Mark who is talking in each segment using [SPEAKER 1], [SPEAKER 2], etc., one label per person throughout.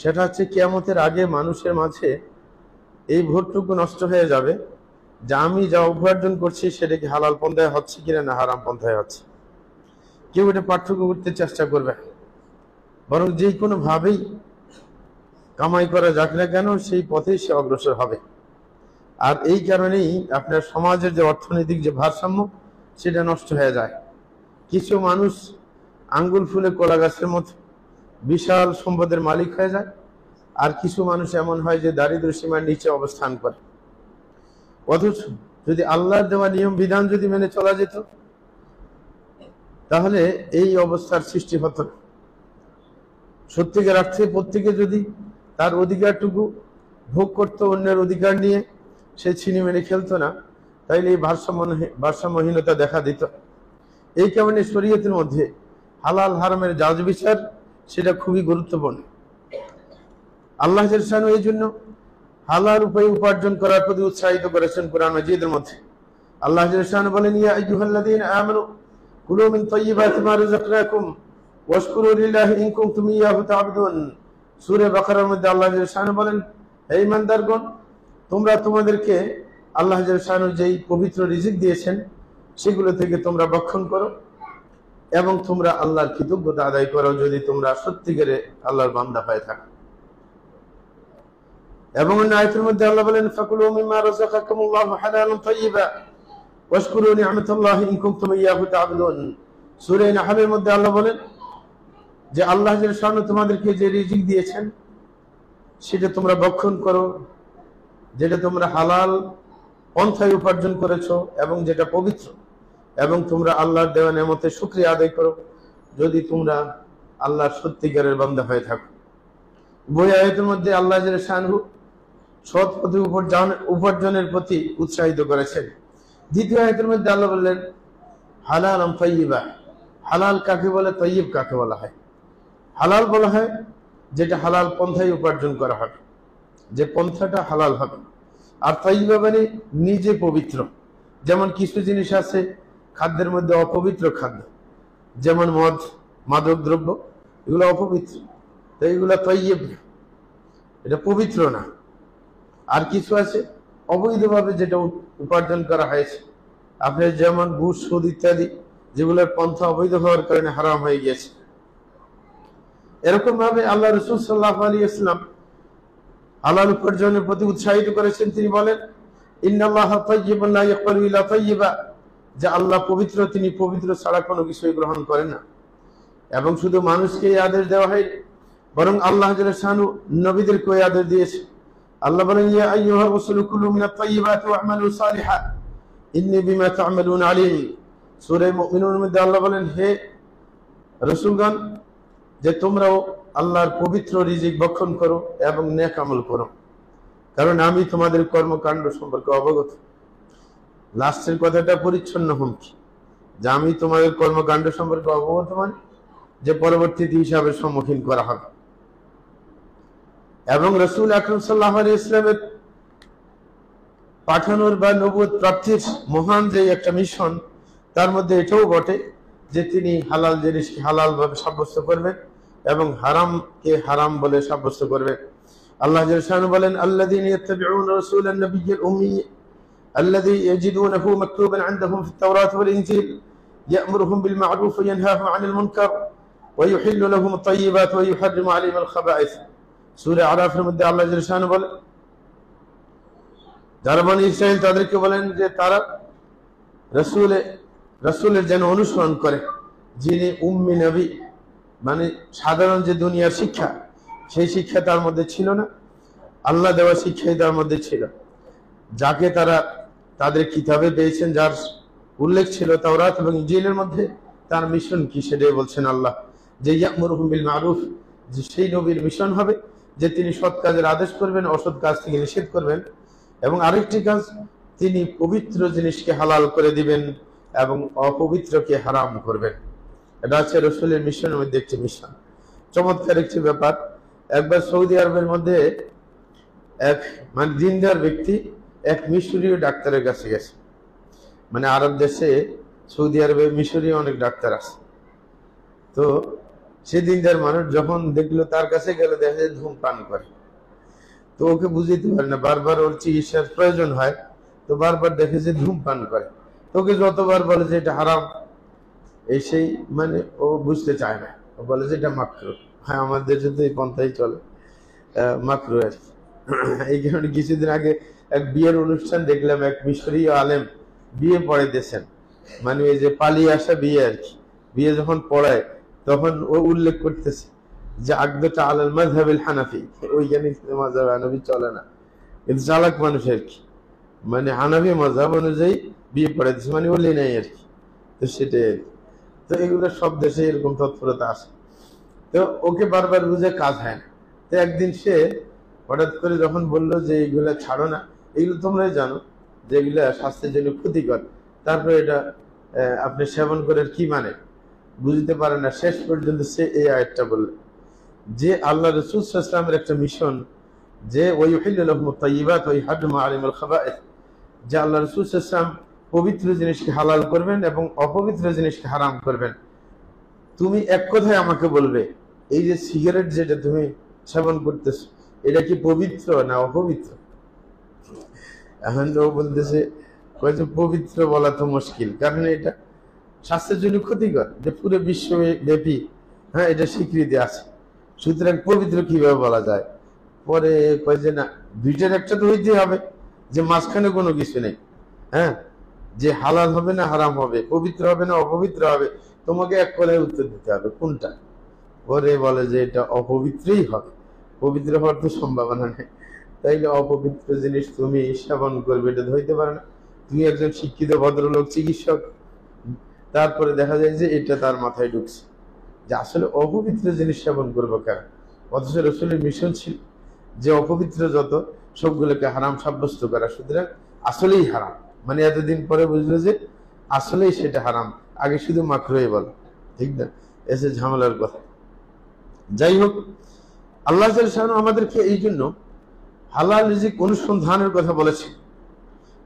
[SPEAKER 1] সেটা হচ্ছে কিয়ামতের আগে মানুষের মাঝে এই ভোটটুকু নষ্ট হয়ে যাবে যে আমি যা উপার্জন করছি সেটা কি হালাল পন্থায় হচ্ছে কিনা না হারাম পন্থায় হচ্ছে। কেউ এটা পার্থক্য করতে চেষ্টা করবে, বরং যে কোনো ভাবেই কামাই করা যাক না কেন সেই পথেই সে অগ্রসর হবে। আর এই কারণেই আপনার সমাজের যে অর্থনৈতিক যে ভারসাম্য সেটা নষ্ট হয়ে যায়। কিছু মানুষ আঙ্গুল ফুলে কলা গাছের মতো বিশাল সম্পদের মালিক হয়ে যায়, আর কিছু মানুষ এমন হয় যে দারিদ্র সীমার নিচে অবস্থান করে। অথচ যদি আল্লাহর দেওয়া নিয়ম বিধান যদি মেনে চলা যেত তাহলে এই অবস্থার সৃষ্টি হতো না। সত্যিকার অর্থে প্রত্যেকে যদি তার অধিকারটুকু ভোগ করতো, অন্যের অধিকার নিয়ে সে ছিনিমিনি খেলতো না, তাইলে এই ভারসাম্যহীনতা দেখা দিত। এই কারণে শরীয়তের মধ্যে হালাল হারামের জাজ বিচার সেটা খুবই গুরুত্বপূর্ণ। আল্লাহ জাল্লাহু এই জন্য হালাল উপায়ে উপার্জন করার প্রতি উৎসাহিত করেছেন কোরআন মাজিদের মধ্যে। আল্লাহ জাল্লাহু বলেন, ইয়া আইয়ুহাল্লাযীনা আমানু কুলু মিন তাইয়্যিবাতি মা রাযাকনাকুম ওয়াশকুরু লিল্লাহি ইন কুনতুম ইয়্যাহু তা'বুদুন। সূরা বাকারার মধ্যে আল্লাহ জাল্লাহু বলেন, হে ঈমানদারগণ, তোমরা তোমাদেরকে আল্লাহ জাল্লাহু যেই পবিত্র রিজিক দিয়েছেন সেগুলো থেকে তোমরা ভক্ষণ করো এবং তোমরা আল্লাহর কৃতজ্ঞতা আদায় করো যদি তোমরা সত্যিকারে আল্লাহর বান্দা হয়ে থাকো। এবং অন্য আয়াতের মধ্যে আল্লাহ বলেন, ফাকুলু মিম্মা রাযাকাকুমুল্লাহু হালালান তাইয়্যিবা ওয়াশকুরু নি'মাতাল্লাহি ইন কুনতুম ইয়্যাহু তা'বুদুন। সূরা নাহলের মধ্যে আল্লাহ বলেন যে আল্লাহ জাল্লাহু তোমাদেরকে যে রিজিক দিয়েছেন সেটা তোমরা ভক্ষণ করো, যেটা তোমরা হালাল পন্থায় উপার্জন করেছো এবং যেটা পবিত্র, এবং তোমরা আল্লাহর দেওয়া নেয়ামতের শুকরিয়া আদায় করো যদি তোমরা আল্লাহর সত্যিকারের বান্দা হয়ে থাকো। বই আয়াতের মধ্যে আল্লাহ জাল্লাহু সৎ পথে উপার্জনের প্রতি উৎসাহিত করেছেন। দ্বিতীয় আয়াতের মধ্যে আল্লাহ বললেন হালালান তাইয়্যিবা। হালাল কাকে বলে, তাইয়্যিব কাকে বলা হয়? হালাল বলা হয় যেটা হালাল পন্থায় উপার্জন করা হবে, যে পন্থাটা হালাল হবে। আর তাইয়্যিবা মানে নিজে পবিত্র। যেমন কিছু জিনিস আছে খাদ্যের মধ্যে অপবিত্র খাদ্য, যেমন মদ, মাদক দ্রব্য, এগুলো অপবিত্র, তো এগুলো তাইয়্যিব না, এটা পবিত্র না। আর কিছু আছে অবৈধভাবে যেটা উপার্জন করা হয়েছে, আপনার যেমন ঘুষ, সুদ ইত্যাদি, যেগুলোর পন্থা অবৈধ হওয়ার কারণে হারাম হয়ে গিয়েছে। এরকম ভাবে আল্লাহ রাসূল সাল্লাল্লাহু আলাইহি ওয়াসাল্লাম হালাল উপার্জনের প্রতি উৎসাহিত করেছেন। তিনি বলেন, ইন্নাল্লাহা তাইয়্যিবুন লা ইয়াকবালু ইল্লা তাইয়্যিবা, যে আল্লাহ পবিত্র, তিনি পবিত্র ছাড়া কোনো কিছুই গ্রহণ করেন না। এবং শুধু মানুষকে এই আদেশ দেওয়া হয়, বরং আল্লাহ জাল্লাহু নবীদেরকে এই আদেশ দিয়েছে। আল্লাহ বলেন, ইয়া আইয়ুহার রাসূলু কুলু মিনাত তাইয়্যিবাতি ওয়া'মালু সালিহান ইন্নী বিমা তা'মালুনা আলীম। সূরা মুমিনুনের মধ্যে আল্লাহ বলেন, হে রাসূলগণ, যে তোমরাও আল্লাহর পবিত্র রিজিক ভক্ষণ করো এবং নেক আমল করো, কারণ আমি তোমাদের কর্মকাণ্ড সম্পর্কে অবগত। লাস্টের কথাটা পরিচ্ছন্ন হুমকি, যে আমি তোমাদের কর্মকাণ্ড সম্পর্কে অবগত, মানে যে পরবর্তীতে হিসাবের সম্মুখীন করা হবে। এবং রাসূল আকরাম সাল্লাল্লাহু আলাইহি ওয়াসাল্লামের পাঠানোর বা নবুয়ত প্রাপ্তির মহান যে একটা মিশন, তার মধ্যে এটাও বটে যে তিনি হালাল জিনিসকে হালাল ভাবে সাব্যস্ত করবেন এবং হারামকে হারাম বলে সাব্যস্ত করবেন। আল্লাহ জাল্লাহু বলেন, আল্লাযীনা ইয়াত্তাবিউনা রাসূলান নাবিয়্যাল উম্মি আল্লাযী ইয়াজিদুনাহু মাকতুবান ইনদাহুম ফিত তাওরাত ওয়াল ইনজিল ইয়া'মুরুহুম বিল মা'রুফ ওয়া ইয়ানহাহুম আনিল মুনকার ওয়া ইউহিল্লু লাহুম আত-তাইয়্যিবাত ওয়া ইউহাররিমু আলাইহিমুল খাবাa'ith। সূরা আরাফের মধ্যে আল্লাহ জাল্লাহু বলেন, যারা বনী ইসরাঈল তাদেরকে বলেন যে তারা রাসূলের যেন অনুসরণ করে, যিনি উম্মি নবী, মানে সাধারণ যে দুনিয়ার শিক্ষা, সেই শিক্ষা তার মধ্যে ছিল না, আল্লাহ দেওয়া শিক্ষাই তার মধ্যে ছিল। যাকে তারা তাদের কিতাবে পেয়েছেন, যার উল্লেখ ছিল তাওরাত এবং ইনজিলের মধ্যে, তার মিশন কি সেটাই বলছেন আল্লাহ, যে ইয়া'মুরুহুম বিল মা'রুফ, যে সেই নবীর মিশন হবে যে তিনি সৎ কাজের আদেশ করবেন, অসৎ কাজ থেকে নিষেধ করবেন, এবং আরেকটি কাজ, তিনি পবিত্র জিনিসকে হালাল করে দিবেন এবং অপবিত্রকে হারাম করবেন। এটা হচ্ছে রাসূলের মিশনের মধ্যে একটি মিশন। চমৎকার একটি ব্যাপার। একবার সৌদি আরবের মধ্যে এক দিনদার ব্যক্তি এক মিশরীয় ডাক্তারের কাছে গেছে। আরব দেশে, সৌদি আরবে মিশরীয় অনেক ডাক্তার আছে। তো সেদিনকার মানুষ যখন দেখলো তার কাছে গেল, দেখে ধূমপান করে, তো ওকে বুঝতে পারে না, বারবার ওর চিকিৎসার প্রয়োজন হয়, তো বারবার দেখে যে ধূমপান করে, তোকে যতবার বলে যে এটা হারাম, এই সেই মানে ও বুঝতে চায় না, ও বলে যে এটা মাকরুহ। হ্যাঁ, আমাদের দেশে তো এই পন্থাই চলে, মাকরুহ আর কি। এই কারণে কিছুদিন আগে এক বিয়ের অনুষ্ঠান দেখলাম, এক মিশরীয় আলেম বিয়ে পড়াইতেছেন, মানে এই যে পালিয়ে আসা বিয়ে আর কি, বিয়ে যখন পড়ায় তখন ও উল্লেখ করতেছে যে আকদটা আলাল মাযহাবিল হানাফি, ওইখানে মাযহাব হানাফি চলে না, কিন্তু চালাক মানুষ আর কি, মানে হানাফি মাযহাব অনুযায়ী বিয়ে পড়াইতেছে, মানে ওলি নাই আর কি। তো সেটাই আর কি। তো এগুলো সব দেশে এরকম তৎপরতা আছে। তো ওকে বারবার বুঝে কাজ হয় না। তো একদিন সে হঠাৎ করে যখন বললো যে এইগুলা ছাড়ো না, এগুলো তোমরাই জানো যে এগুলা স্বাস্থ্যের জন্য ক্ষতিকর, তারপরে এটা আপনি সেবন করে কি মানে বুঝতে পারে না। শেষ পর্যন্ত সে এই আয়াতটা বলল যে আল্লাহ রাসূল সাল্লাল্লাহু আলাইহি ওয়াসাল্লামের একটা মিশন যে ওয়াইহিল্লু লাহুমুত তাইয়্যিবাত ওয়া ইউহাররিমু আলাইহিমুল খাবায়েথ, যে আল্লাহ রাসূল সাল্লাল্লাহু আলাইহি ওয়াসাল্লাম পবিত্র জিনিসকে হালাল করবেন এবং অপবিত্র জিনিসকে হারাম করবেন। তুমি এক কথায় আমাকে বলবে, এই যে সিগারেট যেটা তুমি সেবন করতেছো, এটা কি পবিত্র না অপবিত্র? এখন ও বলতেছে পবিত্র বলা তো মুশকিল, কারণ এটা স্বাস্থ্যের জন্য ক্ষতিকর, যে পুরো বিশ্বব্যাপী হ্যাঁ এটা স্বীকৃতি আছে, সুতরাং পবিত্র কিভাবে বলা যায়? পরে কয় যে না, দুইটার একটা তো হইতে হবে, যে মাঝখানে কোনো কিছু নেই। হ্যাঁ, যে হালাল হবে না হারাম হবে, পবিত্র হবে না অপবিত্র হবে, তোমাকে এক কথায় উত্তর দিতে হবে কোনটা। পরে বলে যে এটা অপবিত্রই হবে, পবিত্র হওয়ার তো সম্ভাবনা নেই, তাইলে অপবিত্র জিনিস তুমি সেবন করবে, এটা হইতে পারে না। তুমি একজন শিক্ষিত ভদ্রলোক চিকিৎসক, তারপরে দেখা যায় যে এটা তার মাথায় ঢুকছে যে আসলে অপবিত্র জিনিস সেবন করবো কেন, অথচ রাসূলের মিশন ছিল যে অপবিত্র যত সবগুলোকে হারাম সাব্যস্ত করা, সুতরাং আসলেই হারাম, মানে এতদিন পরে বুঝলো যে আসলেই সেটা হারাম, আগে শুধু মাকরুহ বলে, ঠিক না? এসে ঝামেলার কথা। যাই হোক, আল্লাহ জাল্লাহু শাআনহু আমাদেরকে এই জন্য হালাল রিজিক অনুসন্ধানের কথা বলেছে।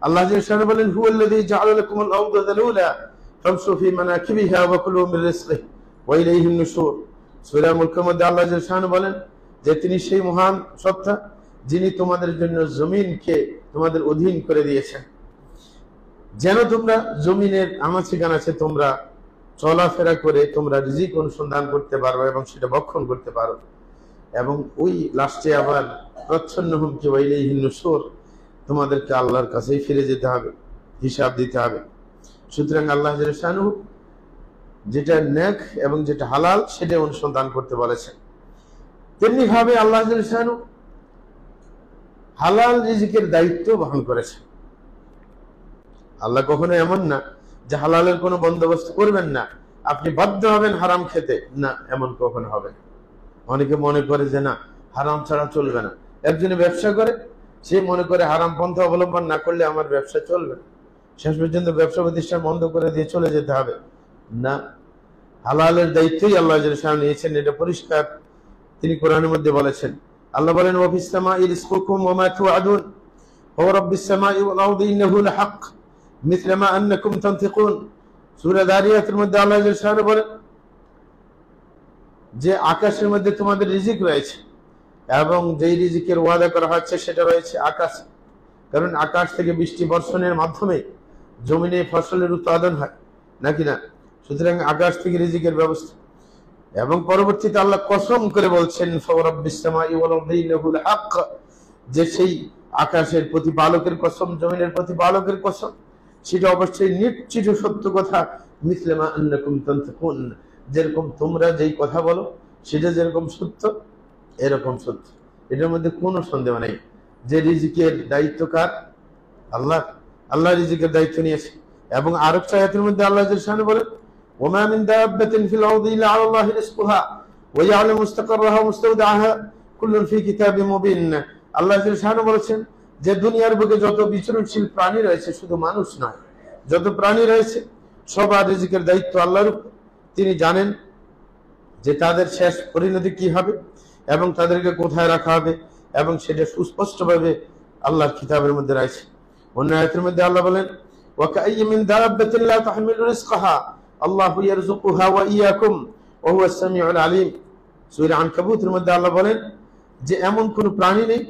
[SPEAKER 1] আল্লাহ জাল্লাহু শাআনহু বলেন, হুয়াল্লাযী জাআলা লাকুমুল আরদা যালুলা ফামশু ফি মানাকিবিহা ওয়া কুলু মির রিজকিহি ওয়া ইলাইহিন নুশুর। সূরা মুলকের মধ্যে আল্লাহ জাল্লাহু শাআনহু বলেন যে তিনি সেই মহান সত্তা যিনি তোমাদের জন্য জমিনকে তোমাদের অধীন করে দিয়েছেন, যেন তোমরা জমিনের আনাচে কানাচে তোমরা চলাফেরা করে তোমরা রিজিক অনুসন্ধান করতে পারো এবং সেটা ভক্ষণ করতে পারো। এবং ওই লাস্টে আবার প্রচ্ছন্ন হুমকি ওয়া ইলাইহিন নুশুর, তোমাদেরকে আল্লাহর কাছেই ফিরে যেতে হবে, হিসাব দিতে হবে। সুতরাং আল্লাহ জাল্লাহু শাআনহু যেটা নেক এবং যেটা হালাল সেটা অনুসন্ধান করতে বলেছেন। তেমনি ভাবে আল্লাহ জাল্লাহু শাআনহু হালাল রিজিকের দায়িত্ব বহন করেছেন। আল্লাহ কখনো এমন না যে হালালের কোনো বন্দোবস্ত করবেন না, আপনি বাধ্য হবেন হারাম খেতে, না, এমন কখনো হবে না। অনেকে মনে করে যে না, হারাম ছাড়া চলবে না। একজনে ব্যবসা করে, সে মনে করে হারাম পন্থা অবলম্বন না করলে আমার ব্যবসা চলবে না, শেষ পর্যন্ত ব্যবসা প্রতিষ্ঠান বন্ধ করে দিয়ে চলে যেতে হবে। না, হালালের দায়িত্বই আল্লাহ জাল্লাহু শাআনহু নিয়েছেন, এটা পরিষ্কার তিনি কোরআনের মধ্যে বলেছেন। আল্লাহ বলেন, ওয়া ফিস সামাই রিজকুকুম ওয়া মা তুআদুন ওয়া রাব্বিস সামাই ওয়াল আরদি ইন্নাহু লাহাক মিথলা মা আন্নাকুম তানতিকুন। সূরা যারিয়াতের মধ্যে আল্লাহ জাল্লাহু শাআনহু বলেন যে আকাশের মধ্যে তোমাদের রিজিক রয়েছে এবং যেই রিজিকের ওয়াদা করা হচ্ছে সেটা রয়েছে আকাশে, কারণ আকাশ থেকে বৃষ্টি বর্ষণের মাধ্যমে জমিনে ফসলের উৎপাদন হয়, নাকি না? সুতরাং আকাশ থেকে রিজিকের ব্যবস্থা। এবং পরবর্তীতে আল্লাহ কসম করে বলছেন, ফারাব্বিস সামাই ওয়াল আরদি ইন্নাহু লাহাক, যে সেই আকাশের প্রতিপালকের কসম, জমিনের প্রতিপালকের কসম, সেটা অবশ্যই নিশ্চিত সত্য কথা। মিথলা মা আন্নাকুম তানতিকুন, যেরকম তোমরা যেই কথা বলো সেটা যেরকম সত্য এরকম সত্য, এটার মধ্যে কোনো সন্দেহ নেই। যে রিজিকের দায়িত্ব কার? আল্লাহ। আল্লাহ রিজিকের দায়িত্ব নিয়েছে। এবং আরেকটা আয়াতের মধ্যে আল্লাহ জাল্লাহু শাআনহু বলেন, ওয়া মা মিন দাব্বাতিন ফিল আরদি ইল্লা আলাল্লাহি রিজকুহা ওয়া ইয়া'লামু মুস্তাকাররাহা ওয়া মুস্তাওদা'াহা কুল্লুন ফি কিতাবিম মুবিন। আল্লাহ জাল্লাহু শাআনহু বলেছেন যে দুনিয়ার বুকে যত বিচরণশীল প্রাণী রয়েছে, শুধু মানুষ নয়, যত প্রাণী রয়েছে সবার রিজিকের দায়িত্ব আল্লাহর উপর। তিনি জানেন যে তাদের শেষ পরিণতি কি হবে এবং তাদেরকে কোথায় রাখা হবে, এবং সেটা সুস্পষ্টভাবে আল্লাহর কিতাবের মধ্যে রয়েছে। অন্য আয়াতের মধ্যে আল্লাহ বলেন, ওয়া কাআইয়্যিন মিন দাব্বাতিন লা তাহমিলু রিজকাহা আল্লাহু ইয়ারযুকুহা ওয়া ইয়্যাকুম ওয়া হুয়াস সামিউল আলিম। সূরা আনকাবুতের মধ্যে আল্লাহ বলেন যে এমন কোন প্রাণী নেই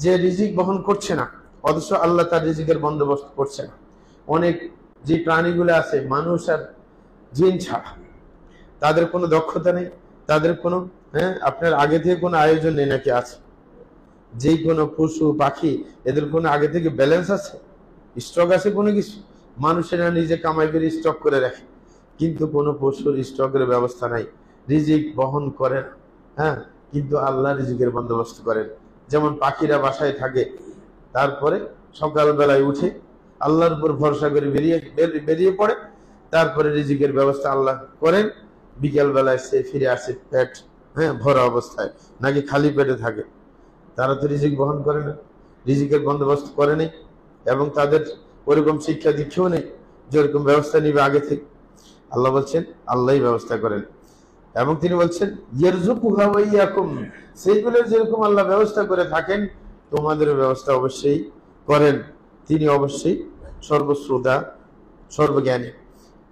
[SPEAKER 1] যে রিজিক বহন করছে না, অথচ আল্লাহ তার রিজিকের বন্দোবস্ত করছে না। অনেক যে প্রাণীগুলো আছে মানুষ আর জিন ছাড়া, তাদের কোনো দক্ষতা নেই, তাদের কোনো আপনার আগে থেকে কোনো আয়োজন নেই নাকি আছে? যে কোনো পশু পাখি এদের কোনো আগে থেকে ব্যালেন্স আছে, স্টক আছে কোনো কিছু? মানুষেরা নিজে কামাই করে স্টক করে রাখে, কিন্তু কোনো পশুর স্টকের ব্যবস্থা নাই, রিজিক বহন করেন। কিন্তু আল্লাহ রিজিকের বন্দোবস্ত করেন। যেমন পাখিরা বাসায় থাকে, তারপরে সকালবেলায় উঠে আল্লাহর উপর ভরসা করে বেরিয়ে পড়ে, তারপরে রিজিকের ব্যবস্থা আল্লাহ করেন। বিকেল বেলায় সে ফিরে আসে পেট ভরা অবস্থায়, নাকি খালি পেটে থাকে? তারা তো রিজিক বহন করে না, রিজিকের বন্দোবস্ত করে নেই, এবং তাদের ওরকম শিক্ষা দীক্ষাও নেই যেরকম ব্যবস্থা নিবে আগে থেকে। আল্লাহ বলছেন আল্লাহই ব্যবস্থা করেন, এবং তিনি বলছেন ইয়ারযুকুহা ওয়া ইয়াকুম, সেইগুলো যেরকম আল্লাহ ব্যবস্থা করে থাকেন তোমাদের ব্যবস্থা অবশ্যই করেন। তিনি অবশ্যই সর্বশ্রোতা, সর্বজ্ঞানী।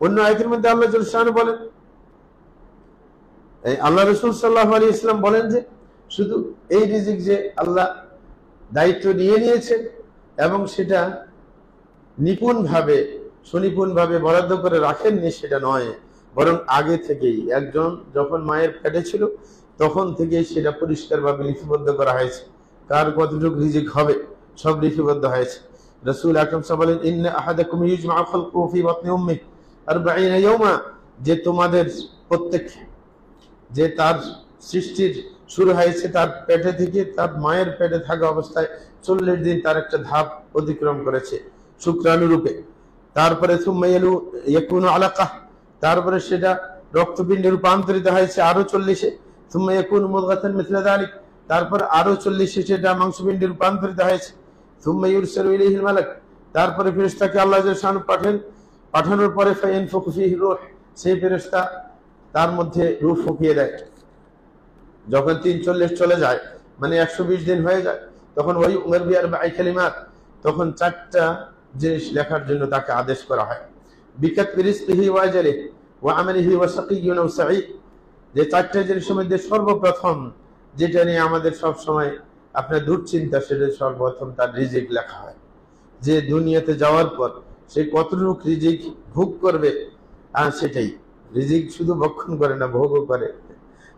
[SPEAKER 1] অন্য আয়াতের মধ্যে আল্লাহ জাল্লাহু শাআনহু বলেন, আল্লাহ রাসূল সাল্লাল্লাহু আলাইহি ওয়াসাল্লাম বলেন যে শুধু এই রিজিক যে আল্লাহ দায়িত্ব নিয়ে নিয়েছেন এবং সেটা নিপুণভাবে সুনিপুণভাবে বরাদ্দ করে রাখেননি সেটা নয়, বরং আগে থেকেই একজন যখন মায়ের পেটে ছিল তখন থেকেই সেটা পরিষ্কারভাবে লিপিবদ্ধ করা হয়েছে। কার কতটুকু রিজিক হবে সব লিপিবদ্ধ হয়েছে। রাসূল আকরাম সাল্লাল্লাহু আলাইহি ওয়াসাল্লাম বলেন, ইন্না আহাদাকুম ইউজমাউ খালকুহু ফি বাতনি উম্মিহি 40 ইয়াওমা, যে তোমাদের প্রত্যেক যে তার সৃষ্টির শুরু হয়েছে তার পেটে থেকে, তার মায়ের পেটে থাকা অবস্থায় 40 দিন তার একটা ধাপ অতিক্রম করেছে শুক্রাণু রূপে। তারপরে সুম্মা ইয়াকুনু আলাকা, তারপরে সেটা রক্তপিণ্ডে রূপান্তরিত হয়েছে আরো 40-এ। সুম্মা ইয়াকুনু মুদগাতান মিসলা যালিক, তারপর আরো 40-এ সেটা মাংসপিণ্ডে রূপান্তরিত হয়েছে। সুম্মা ইউরসালু ইলাইহিল মালাক, তারপরে ফেরেশতাকে আল্লাহ জাল্লাহু শাআনহু পাঠানোর পরে ফায়ানফুখু ফীহি রূহ, সেই ফেরেশতা তার মধ্যে রূহ ফুঁকিয়ে দেয়। যখন 340 চলে যায়, মানে 120 দিন হয়ে যায়, তখন ওই উমর বি আরবাঈ কালিমাত, তখন 4টা জিনিস লেখার জন্য তাকে আদেশ করা হয়। বিকাতবি রিজকিহি ওয়া আজালিহি ওয়া আমালিহি ওয়া সাকিয়্যুন আও সাঈদ, যে 4টা জিনিসের মধ্যে সর্বপ্রথম যেটা নিয়ে আমাদের সব সময় আপনার দুশ্চিন্তা, সেটা সর্বপ্রথম তার রিজিক লেখা হয়। যে দুনিয়াতে যাওয়ার পর সে কতটুকু রিজিক ভোগ করবে, আর সেটাই রিজিক শুধু ভক্ষণ করে না, ভোগও করে।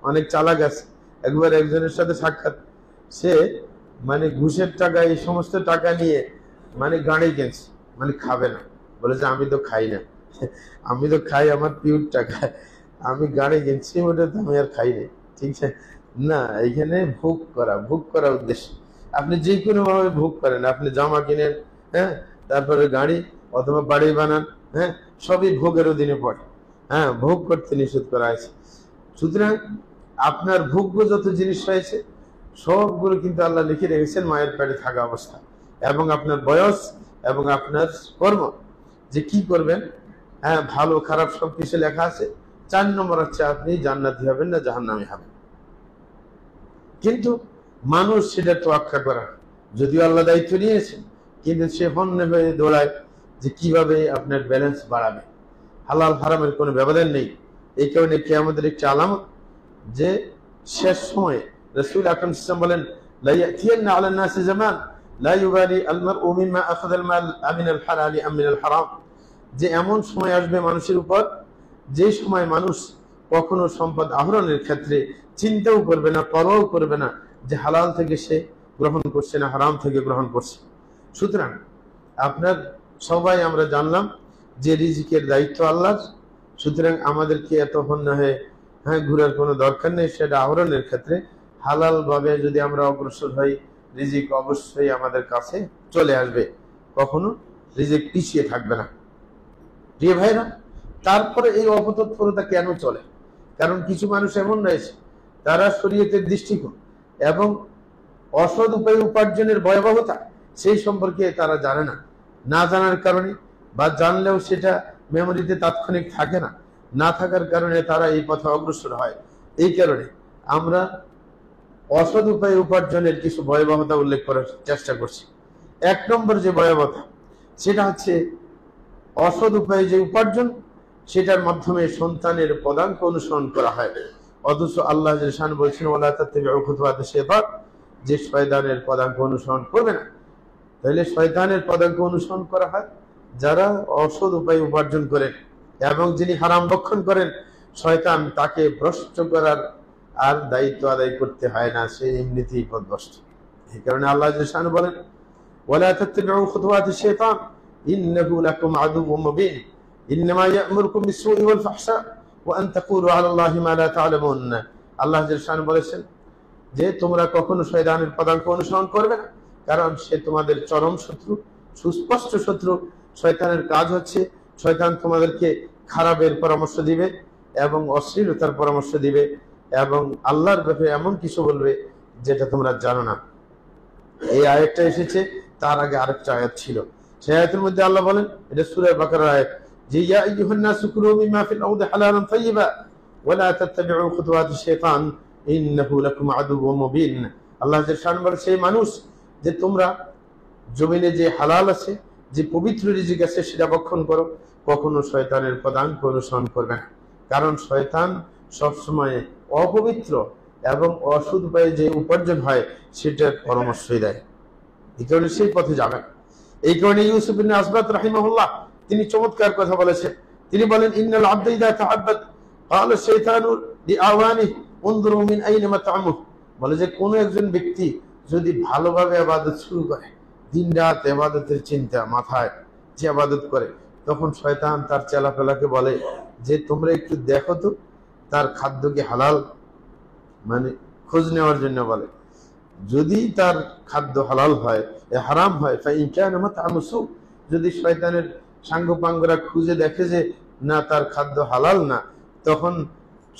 [SPEAKER 1] অনেক চালাক আছে, একবার একজনের সাথে সাক্ষাৎ, সে মানে ঘুষের টাকা এই সমস্ত টাকা নিয়ে মানে গাড়ি কিনছে, মানে খাবে না, বলে যে আমি তো খাই না, আমি তো খাই আমার পিউর টাকা, আমি গাড়ি কিনছি ওটা তো আমি আর খাই না। ঠিক আছে না, এখানে ভোগ করা উদ্দেশ্য। আপনি যে কোনো ভাবে ভোগ করেন, আপনি জামা কিনেন, তারপরে গাড়ি অথবা বাড়ি বানান, সবই ভোগের অধীনে পড়ে। ভোগ করতে নিষেধ করা হয়েছে। সুতরাং আপনার ভোগ্য যত জিনিস রয়েছে সবগুলো কিন্তু আল্লাহ লিখে রেখেছেন মায়ের পেটে থাকা অবস্থা, এবং আপনার বয়স এবং আপনার কর্ম যে কি করবেন, ভালো খারাপ সবকিছু লেখা আছে। 4 নম্বর হচ্ছে আপনি জান্নাতি হবেন না জাহান্নামী হবেন। কিন্তু মানুষ সেটা তোয়াক্কা করা, যদিও আল্লাহ দায়িত্ব নিয়েছেন, কিন্তু সে হন্যে হয়ে দৌড়ায় যে কিভাবে আপনার ব্যালেন্স বাড়াবে। হালাল হারামের কোনো ব্যবধান নেই। এই কারণে কিয়ামতের একটি আলামত যে শেষ সময়ে রাসূল আকরাম সাল্লাল্লাহু আলাইহি ওয়াসাল্লাম বলেন, লা ইয়াতিয়ান্না আলান নাসি জামান লা ইউবালি আল মারউ মিম্মা আখাযা আল মাল মিনাল হালালি আম মিনাল হারাম, যে এমন সময় আসবে মানুষের উপর যে সময় মানুষ কখনো সম্পদ আহরণের ক্ষেত্রে চিন্তাও করবে না, পরোয়াও করবে না যে হালাল থেকে সে গ্রহণ করছে না হারাম থেকে গ্রহণ করছে। সুতরাং আপনার সবাই আমরা জানলাম যে রিজিকের দায়িত্ব আল্লাহর। সুতরাং আমাদেরকে এত হন্য হয়ে ঘুরার কোনো দরকার নেই। সেটা আহরণের ক্ষেত্রে হালাল ভাবে যদি আমরা অগ্রসর হই, রিজিক অবশ্যই আমাদের কাছে চলে আসবে, কখনো রিজিক পিছিয়ে থাকবে না। প্রিয় ভাইরা, তারপরে এই অপতৎপরতা কেন চলে? কারণ কিছু মানুষ এমন রয়েছে, তারা শরীয়তের দৃষ্টিকোণ এবং অসৎ উপায়ে উপার্জনের ভয়াবহতা সেই সম্পর্কে তারা জানে না। না জানার কারণে বা জানলেও সেটা মেমোরিতে তাৎক্ষণিক থাকে না, না থাকার কারণে তারা এই পথে অগ্রসর হয়। এই কারণে আমরা অসৎ উপায়ে উপার্জনের কিছু ভয়াবহতা উল্লেখ করার চেষ্টা করছি। 1 নম্বর যে ভয়াবহতা, সেটা হচ্ছে অসৎ উপায়ে যে উপার্জন, সেটার মাধ্যমে সন্তানের পদাঙ্ক অনুসরণ করা হয়। অথচ আল্লাহ জাল্লাহু বলছেন ওয়ালা তাত্তাবিউ খুতুওয়াতিশ শাইতান, যে শয়তানের পদাঙ্ক অনুসরণ করবে না। তাহলে শয়তানের পদাঙ্ক অনুসরণ করা হয় যারা অসৎ উপায় উপার্জন করেন, এবং যিনি হারাম ভক্ষণ করেন, শয়তান তাকে ভ্রষ্ট করার আর দায়িত্ব আদায় করতে হয় না, সে এমনিতেই পথভ্রষ্ট। এই কারণে আল্লাহ জাল্লাহু বলেন ওয়ালা তাত্তাবিউ খুতুওয়াতিশ শাইতান ইন্নাহু লাকুম আদুউম মুবিন ইন্নামা ইয়া'মুরুকুম বিস-সুই ওয়াল ফাহশা ওয়া আন তাকুলু আলা আল্লাহি মা লা তা'লামুন। আল্লাহ জাল্লাহু বলেছেন যে তোমরা কখনো শয়তানের পদাঙ্ক অনুসরণ করবে না, কারণ সে তোমাদের চরম শত্রু, সুস্পষ্ট শত্রু। শয়তানের কাজ হচ্ছে শয়তান তোমাদেরকে খারাপের পরামর্শ দিবে এবং অশ্লীলতার পরামর্শ দিবে এবং আল্লাহর ব্যাপারে এমন কিছু বলবে যেটা তোমরা জানো না। এই আয়াতটা এসেছে, তার আগে আরেকটা আয়াত ছিল। সেই আয়াতের মধ্যে আল্লাহ বলেন, এটা সূরা বাকারার আয়াত, যে ইয়া আইয়ুহান নাসু কুলু মিম্মা ফিল আরদি হালালান তাইয়্যিবা ওয়া লা তাত্তাবিউ খুতুওয়াতিশ শাইতান ইন্নাহু লাকুম আদুউম মুবিন। আল্লাহ জাল্লাহু বলেন, সেই মানুষ যে তোমরা জমিনে যে হালাল আছে, যে পবিত্র রিজিক আছে সেটা ভক্ষণ করো, কখনো শয়তানের পদাঙ্ক অনুসরণ করবে না, কারণ শয়তান সবসময় অপবিত্র এবং অসৎ উপায়ে যে উপার্জন হয় সেটার পরামর্শই দেয়। এই কারণে সেই পথে যাবে। এই কারণে ইউসুফ ইবনে আসবাত রাহিমাহুল্লাহ তিনি চমৎকার কথা বলেছেন। তিনি বলেন ইন্নাল আবদা ইযা তাআব্বাদ ক্বালা শাইতানু লিআওয়ানিহি উনজুরু মিন আইনা মাতআমুহু। বলে যে কোন একজন ব্যক্তি যদি ভালোভাবে ইবাদত শুরু করে, দিনরাত ইবাদতের চিন্তা মাথায় যে ইবাদত করে, তখন শয়তান তার চেলাপেলাকে বলে যে তোমরা একটু দেখো তো তার খাদ্য কি হালাল, মানে খোঁজ নেওয়ার জন্য বলে। যদি তার খাদ্য হালাল হয়, হারাম হয়, ফাইন কানা মাতআমু সু, যদি শয়তানের সাঙ্গপাঙ্গরা খুঁজে দেখে যে না তার খাদ্য হালাল না, তখন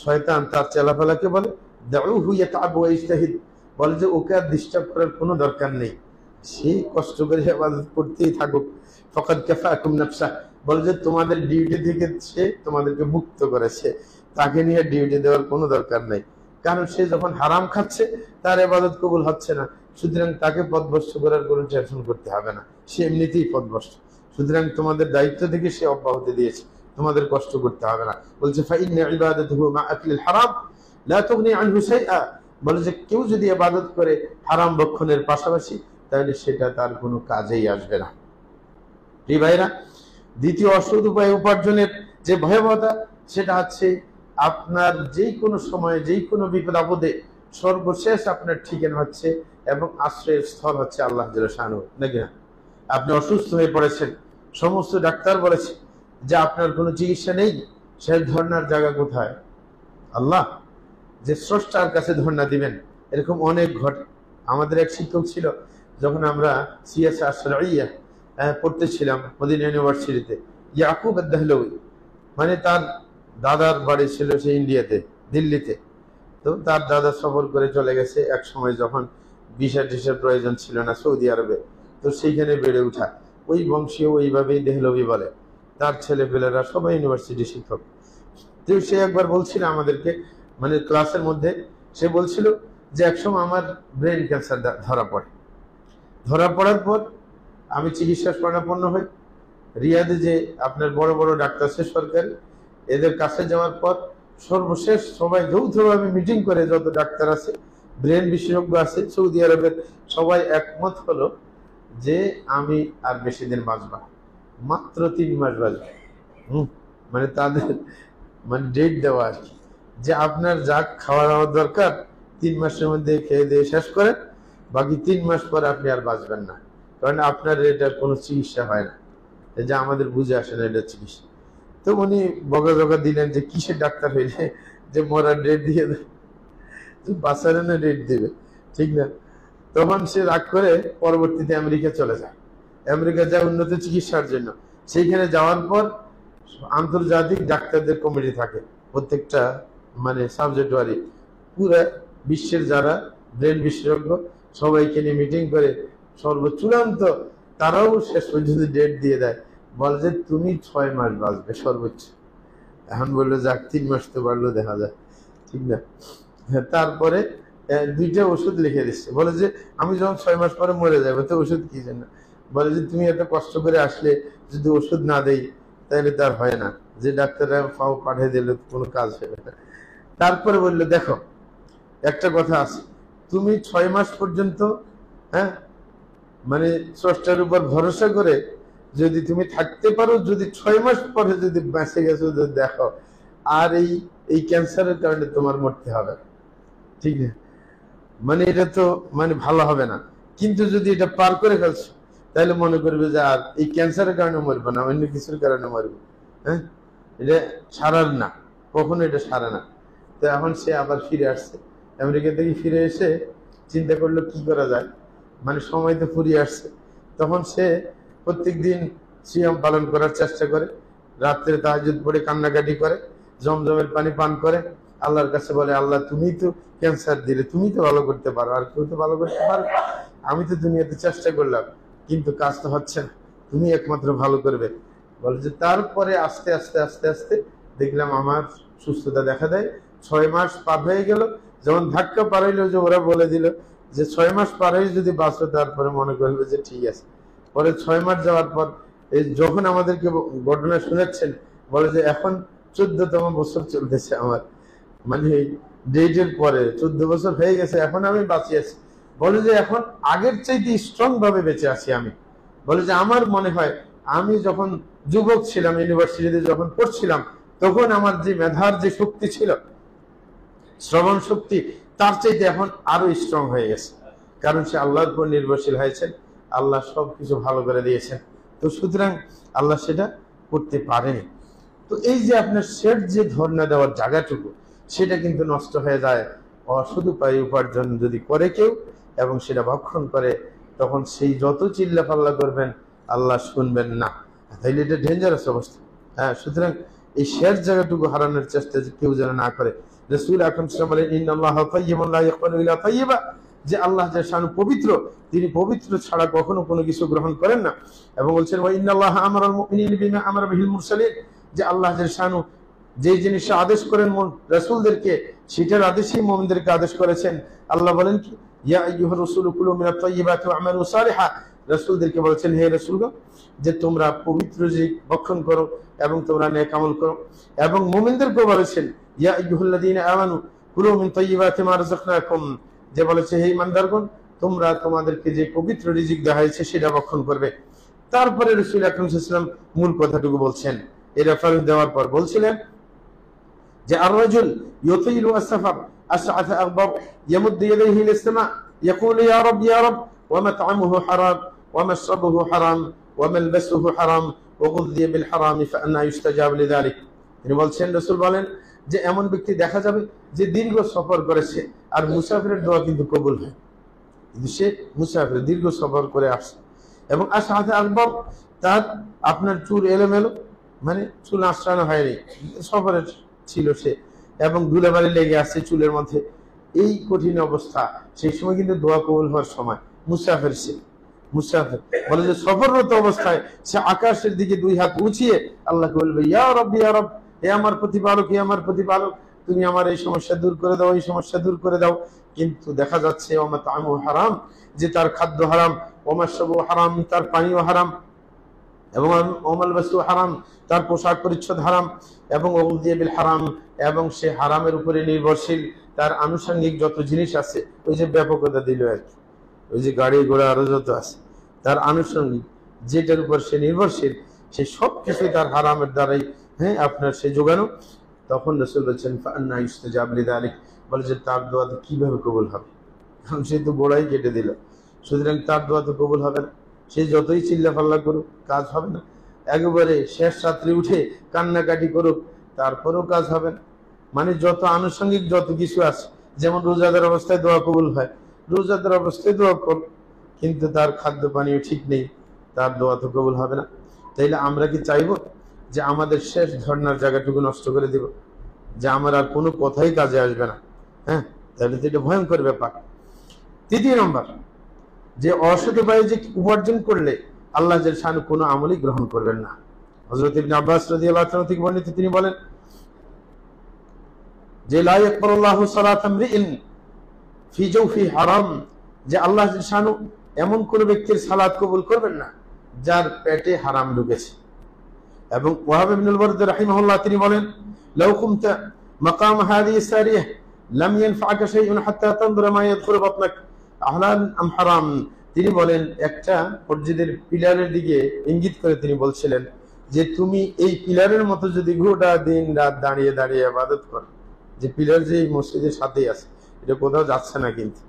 [SPEAKER 1] শয়তান তার চেলাপেলাকে বলে দাউহু ইয়াতআব ওয়া ইজতাহিদ, বলে যে ওকে আর ডিস্টার্ব করার কোনো দরকার নেই, সে কষ্ট করে ইবাদত করতেই থাকুক। ফাকাদ কাফাকুম নাফসা, বলে যে তোমাদের ডিউটি থেকে সে তোমাদেরকে মুক্ত করেছে, তাকে নিয়ে ডিউটি দেওয়ার কোনো দরকার নেই, কারণ সে যখন হারাম খাচ্ছে তার ইবাদত কবুল হচ্ছে না, সুতরাং তাকে পথভ্রষ্ট করার কোনো টেনশন করতে হবে না, সে এমনিতেই পথভ্রষ্ট। সুতরাং তোমাদের দায়িত্ব থেকে সে অব্যাহতি দিয়েছে, তোমাদের কষ্ট করতে হবে না। বলছে ফাইন্না ইবাদাতুহু মা আকলিল হারাম লা তুগনি আনহু শাইআ, বলে যে কেউ যদি ইবাদত করে হারাম ভক্ষণের পাশাপাশি, তাহলে সেটা তার কোনো কাজেই আসবে না। প্রিয় ভাইরা, দ্বিতীয় অসৎ উপায় উপার্জনের যে ভয়াবহতা, সেটা হচ্ছে আপনার যেই কোনো সময়ে যেই কোনো বিপদ আপদে সর্বশেষ আপনার ঠিকানা হচ্ছে এবং আশ্রয়ের স্থল হচ্ছে আল্লাহ জাল্লাহু, নাকি না? আপনি অসুস্থ হয়ে পড়েছেন, সমস্ত ডাক্তার বলেছে যে আপনার কোনো চিকিৎসা নেই, সেই ধর্ণার জায়গা কোথায়? আল্লাহ, যে স্রষ্টার কাছে ধর্ণা দিবেন। এরকম অনেক ঘটে। আমাদের এক শিক্ষক ছিল, যখন আমরা সিয়াসা শারঈয়া পড়তেছিলাম মদিনা ইউনিভার্সিটিতে, ইয়াকুব আদ-দাহলভী, মানে তার দাদার বাড়ি ছিল সে ইন্ডিয়াতে, দিল্লিতে। তো তার দাদা সফর করে চলে গেছে এক সময়, যখন ভিসা টিসার প্রয়োজন ছিল না সৌদি আরবে, তো সেইখানে বেড়ে ওঠা ওই বংশীয়, ওইভাবেই দেহলভী বলে। তার ছেলেপেলেরা সবাই ইউনিভার্সিটি শিক্ষক। তো সে একবার বলছিল আমাদেরকে, মানে ক্লাসের মধ্যে সে বলছিল যে একসময় আমার ব্রেন ক্যান্সার ধরা পড়ার পর আমি চিকিৎসা শরণাপন্ন হই। রিয়াদে যে আপনার বড় বড় ডাক্তার আছে সরকারি, এদের কাছে যাওয়ার পর সর্বশেষ সবাই যৌথভাবে মিটিং করে, যত ডাক্তার আছে, ব্রেন বিশেষজ্ঞ আছে সৌদি আরবের, সবাই একমত হলো যে আমি আর বেশি দিন বাঁচব, মাত্র 3 মাস বাঁচব। মানে তাদের মানে ডেট দেওয়া আর কি, যে আপনার যা খাওয়া দাওয়ার দরকার 3 মাসের মধ্যে খেয়ে দিয়ে শেষ করেন, বাকি 3 মাস পর আপনি আর বাঁচবেন না, কারণ আপনার এটার কোনো চিকিৎসা হয় না, যা আমাদের বুঝে আসে না এটা চিকিৎসা। তো উনি বকা দিলেন যে কিসের ডাক্তার হইলে যে মরার ডেট দিয়ে দেয়, বাঁচার না ডেট দিবে, ঠিক না? তখন সে রাগ করে পরবর্তীতে আমেরিকা চলে যায়। আমেরিকা যায় উন্নত চিকিৎসার জন্য। সেইখানে যাওয়ার পর আন্তর্জাতিক ডাক্তারদের কমিটি থাকে, প্রত্যেকটা মানে সাবজেক্ট ওয়ারি, পুরো বিশ্বের যারা ব্রেন বিশেষজ্ঞ সবাইকে নিয়ে মিটিং করে সর্বচূড়ান্ত তারাও শেষ পর্যন্ত ডেট দিয়ে দেয়, বলে যে তুমি 6 মাস বাঁচবে সর্বোচ্চ। এখন বললো যাক 3 মাস তো বাড়লো, দেখা যায়, ঠিক না? তারপরে 2টা ওষুধ লিখে দিচ্ছে, বলে যে আমি যখন 6 মাস পরে মরে যাবো, তো ওষুধ কি জন্য? বলে যে তুমি এত কষ্ট করে আসলে যদি ওষুধ না দেই তাহলে তার হয় না। যে ডাক্তাররা ফাও পাঠিয়ে দিলে কোনো কাজ হবে না। তারপরে বললো দেখো একটা কথা আছে, তুমি 6 মাস পর্যন্ত হ্যাঁ মানে স্রষ্টার উপর ভরসা করে যদি তুমি থাকতে পারো, যদি 6 মাস পরে যদি বেঁচে গেছো দেখো, আর এই ক্যান্সারের কারণে তোমার মরতে হবে, ঠিক আছে, মানে এটা তো মানে ভালো হবে না। কিন্তু যদি এটা পার করে ফেলছো তাহলে মনে করবে যে আর এই ক্যান্সারের কারণে মরবো না, অন্য কিছুর কারণে মরবো। হ্যাঁ, এটা সারার না, কখনো এটা সারা না। তো এখন সে আবার ফিরে আসছে আমেরিকা থেকে, ফিরে এসে চিন্তা করলো কি করা যায়, মানে সময় তো ফুরিয়ে আসছে। তখন সে প্রত্যেকদিন সিয়াম পালন করার চেষ্টা করে, রাত্রে তাহাজ্জুদ পড়ে কান্নাকাটি করে, জমজমের পানি পান করে, আল্লাহর কাছে বলে আল্লাহ তুমি তো ক্যান্সার দিলে, তুমি তো ভালো করতে পারো, আর কেউ তো ভালো করতে পারো, আমি তো দুনিয়াতে চেষ্টা করলাম কিন্তু কাজ তো হচ্ছে না, তুমি একমাত্র ভালো করবে। বলে যে তারপরে আস্তে আস্তে আস্তে আস্তে দেখলাম আমার সুস্থতা দেখা দেয়। 6 মাস পার হয়ে গেল, যেমন ধাক্কা পার হইলো, যে ওরা বলে দিল যে 6 মাস পার হয়ে যদি বাঁচো তারপরে মনে করবে যে ঠিক আছে। পরে 6 মাস যাওয়ার পর এই যখন আমাদেরকে ঘটনা শোনাচ্ছেন, বলে যে এখন 14তম বছর চলতেছে আমার, মানে এই ডেটের পরে 14 বছর হয়ে গেছে, এখন আমি বাঁচিয়ে আছি। বলে যে এখন আগের চাইতে স্ট্রং ভাবে বেঁচে আছি আমি। বলে যে আমার মনে হয় আমি যখন যুবক ছিলাম, ইউনিভার্সিটিতে যখন পড়ছিলাম, তখন আমার যে মেধার যে শক্তি ছিল, শ্রবণ শক্তি, তার চাইতে এখন আরো স্ট্রং হয়ে গেছে, কারণ সে আল্লাহর উপর নির্ভরশীল হয়েছেন, আল্লাহ সবকিছু ভালো করে দিয়েছেন। তো সুতরাং আল্লাহ সেটা করতে পারেনি। তো এই যে আপনার শেষ যে ধর্ণা দেওয়ার জায়গাটুকু, সেটা কিন্তু নষ্ট হয়ে যায় অসৎ উপায়ে উপার্জন যদি করে কেউ এবং সেটা ভক্ষণ করে, তখন সেই যত চিল্লা পাল্লা করবেন আল্লাহ শুনবেন না, তাইলে এটা ডেঞ্জারাস অবস্থা। হ্যাঁ, সুতরাং এই শেষ জায়গাটুকু হারানোর চেষ্টা কেউ যেন না করে। রাসূল আকরাম সাল্লাল্লাহু আলাইহি ওয়াসাল্লাম বলেন ইন্নাল্লাহা তাইয়্যিবুন লা ইয়াকবালু ইল্লা তাইয়্যিবা, যে আল্লাহ যে শান পবিত্র, তিনি পবিত্র ছাড়া কখনো কোনো কিছু গ্রহণ করেন না। এবং বলছেন ওয়া ইন্নাল্লাহা আমারাল মুমিনিনা বিমা আমারা বিহিল মুরসালিন, যে আল্লাহ যে শান যে জিনিসটা আদেশ করেন রাসূলদেরকে, সেটার আদেশই মুমিনদেরকে আদেশ করেছেন। আল্লাহ বলেন কি ইয়া আইয়ুহার রাসূলু কুলু মিনাত তাইয়্যিবাতি ওয়া'মালু সালিহা, রাসূলদেরকে বলেছেন হে রাসূলগণ, যে তোমরা পবিত্র রিজিক ভক্ষণ করো এবং তোমরা নেক আমল করো। এবং মুমিনদেরকে বলেছেন ইয়া আইয়ুহাল্লাযীনা আমানু কুলু মিন তাইয়্যিবাতি মা রাযাকনাকুম, যে বলেছে হে ঈমানদারগণ, তোমরা তোমাদেরকে যে পবিত্র রিজিক দেওয়া হয়েছে সেটা ভক্ষণ করবে। তারপরে রাসূল আকরাম সাল্লাল্লাহু আলাইহি ওয়াসাল্লাম মূল কথাটুকু বলছেন। এই রেফারেন্স দেওয়ার পর বলছিলেন যে আর রাজুল ইউতিলু আস-সাফার আশআথ আকবার ইয়ামুদ্দু ইয়াদাইহি ইলাস-সামা ইয়াকুলু ইয়া রাব ইয়া রাব ওয়া মাত'আমুহু হারাম ওয়া মাশরাবুহু হারাম ওয়া মালবাসুহু হারাম ওয়া গুযিয়া বিল হারাম ফাআন্না ইউস্তাজাবু লিযালিক। তিনি বলছেন, রাসূল বলেন যে এমন ব্যক্তি দেখা যাবে যে দীর্ঘ সফর করেছে, আর মুসাফিরের দোয়া কিন্তু কবুল হয়, কিন্তু সে মুসাফির দীর্ঘ সফর করে আসছে, এবং আশআথ আকবার তার আপনার চুল এলোমেলো, মানে চুল আঁচড়ানো হয়নি, সফরে ছিল সে, এবং ধুলাবালি লেগে আসছে চুলের মধ্যে, এই কঠিন অবস্থা, সেই সময় কিন্তু দোয়া কবুল হওয়ার সময়। মুসাফির সে, মুসাফির বলে যে সফররত অবস্থায় সে আকাশের দিকে 2 হাত উঁচিয়ে আল্লাহকে বলবে ইয়া রব ইয়া রব, হে আমার প্রতিপালক, হে আমার প্রতিপালক, তুমি আমার এই সমস্যা দূর করে দাও, এই সমস্যা দূর করে দাও। কিন্তু দেখা যাচ্ছে ওয়া মাত'আমুহু হারাম, যে তার খাদ্য হারাম, ওয়া মাশরাবুহু হারাম, তার পানীয় হারাম, এবং ওয়া মালবাসুহু হারাম, তার পোশাক পরিচ্ছদ হারাম, এবং ওয়া গুযিয়া বিল হারাম, এবং সে হারামের উপরে নির্ভরশীল। তার আনুষঙ্গিক যত জিনিস আছে, ওই যে ব্যাপকতা দিল আর কি, ওই যে গাড়ি ঘোড়া আরো যত আছে, তার আনুষঙ্গিক যেটার উপর সে নির্ভরশীল, সে সব কিছু তার হারামের দ্বারাই হ্যাঁ আপনার সে যোগানো। তখন রাসূল বলছেন ফাআন্না ইউস্তাজাবু লিযালিক, বলে যে তার দোয়া তো কিভাবে কবুল হবে, কারণ সে তো গোড়াই কেটে দিল, সুতরাং তার দোয়া তো কবুল হবে না। সে যতই চিল্লা পাল্লা করুক কাজ হবে না, একেবারে শেষ রাত্রে উঠে কান্নাকাটি করুক তারপরেও কাজ হবে না। মানে যত আনুষঙ্গিক যত কিছু আছে, যেমন রোজাদার অবস্থায় দোয়া কবুল হয়, রোজাদার অবস্থায় দোয়া কর, কিন্তু তার খাদ্য পানীয় ঠিক নেই, তার দোয়া তো কবুল হবে না। তাইলে আমরা কি চাইবো যে আমাদের শেষ ধর্নার জায়গাটুকু নষ্ট করে দিব, যে আমার আর কোনো কথাই কাজে আসবে না? হ্যাঁ, তাহলে তো এটা ভয়ঙ্কর ব্যাপার। 3 নম্বর, যে অসৎ উপায়ে যে উপার্জন করলে আল্লাহ জাল শানু কোনো আমলই গ্রহণ করবেন না। হযরত ইবনে আব্বাস রাদিয়াল্লাহু তাআলা থেকে বর্ণিত, তিনি বলেন যে লা ইয়াকবালুল্লাহু সালাতা আমরিইন ফি জাওফি হারাম, যে আল্লাহ জাল শানু এমন কোন ব্যক্তির সালাত কবুল করবেন না যার পেটে হারাম ঢুকেছে। এবং ওয়াহাব ইবনুল ওয়ারদ রাহিমাহুল্লাহ তিনি বলেন, লাউ কুমতা মাকাম হাদিহি সারিয়াহ লাম ইয়ানফা'কা শাইউন হাত্তা তানজুরা মা ইয়াদখুলু বাতনাক আহলান আম হারাম। তিনি বলেন, একটা মসজিদের পিলারের দিকে ইঙ্গিত করে তিনি বলছিলেন যে তুমি এই পিলারের মতো যদি গোটা দিন রাত দাঁড়িয়ে দাঁড়িয়ে ইবাদত করো, যে পিলার যে মসজিদের সাথেই আছে, এটা কোথাও যাচ্ছে না, কিন্তু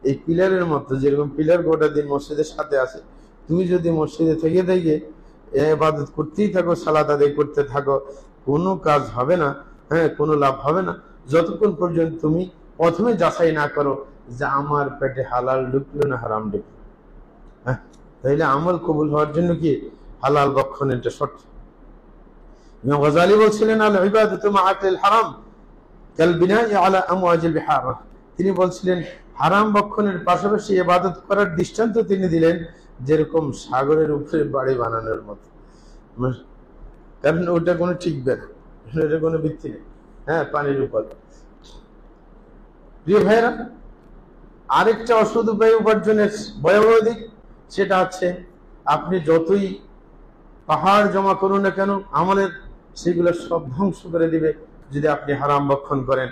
[SPEAKER 1] এই পিলারের মতো যেরকম পিলার গোটা দিন মসজিদের সাথে আছে, তুমি যদি মসজিদে থেকে থেকে ইবাদত করতেই থাকো, সালাত আদায় করতে থাকো, কোনো কাজ হবে না, কোনো লাভ হবে না, যতক্ষণ পর্যন্ত তুমি প্রথমে যাচাই না করো যে আমার পেটে হালাল ঢুকলো না হারাম ঢুকলো। তাইলে আমল কবুল হওয়ার জন্য কি হালাল ভক্ষণ এটা শর্ত। ইমাম গাজালি বলছিলেন, আল ইবাদাতু মা আকিল হারাম কাল বিনাই আলা আমওয়াজিল বিহার। তিনি বলছিলেন হারাম ভক্ষণের পাশাপাশি ইবাদত করার দৃষ্টান্ত তিনি দিলেন যেরকম সাগরের উপরে বাড়ি বানানোর মতো, কারণ ওটা কোনো ঠিকবে না, এটা কোনো ভিত্তি নেই, পানির উপর। প্রিয় ভাইরা, আরেকটা অসৎ উপায় উপার্জনের ভয়াবহ দিক, সেটা হচ্ছে আপনি যতই পাহাড় জমা করুন না কেন, আমলের সেগুলো সব ধ্বংস করে দিবে যদি আপনি হারাম ভক্ষণ করেন।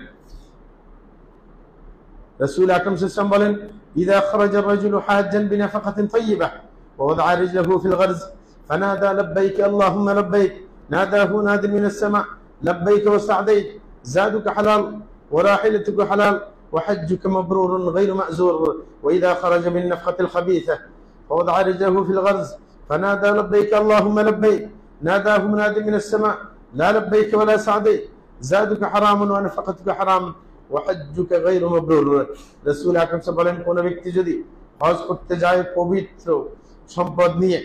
[SPEAKER 1] রাসূল আকরাম সাল্লাল্লাহু আলাইহি ওয়াসাল্লাম বলেন, ইযা খারাজা আর-রাজুলু হাজ্জান বিনাফাকাতিন তাইয়্যিবাহ ওয়া ওয়াদা'a রিজলাহু ফিল গারজ ফানাদা লাব্বাইক আল্লাহুম্মা লাব্বাইক নাদাহু নাদিন মিনাস সামা লাব্বাইক ওয়া সা'দাইক যাদুকা হালাল ওয়া রাহিলাতুকা হালাল ওয়া হাজ্জুকা মাবরুরুন গায়রু মা'জুর ওয়া ইযা খারাজা মিন নাফখাতিল খাবিথা فوضع رجله في الغرز فنادى لبيك اللهم لبيك ناداه مناد من السماء لا لبيك ولا سعديك زادك حرام ونفقتك حرام وحجك غير مبرور। রাসূল আকরাম সাল্লাল্লাহু আলাইহি ওয়াসাল্লাম বলেন, কোন ব্যক্তি যদি হজ করতে যায় পবিত্র সম্পদ নিয়ে,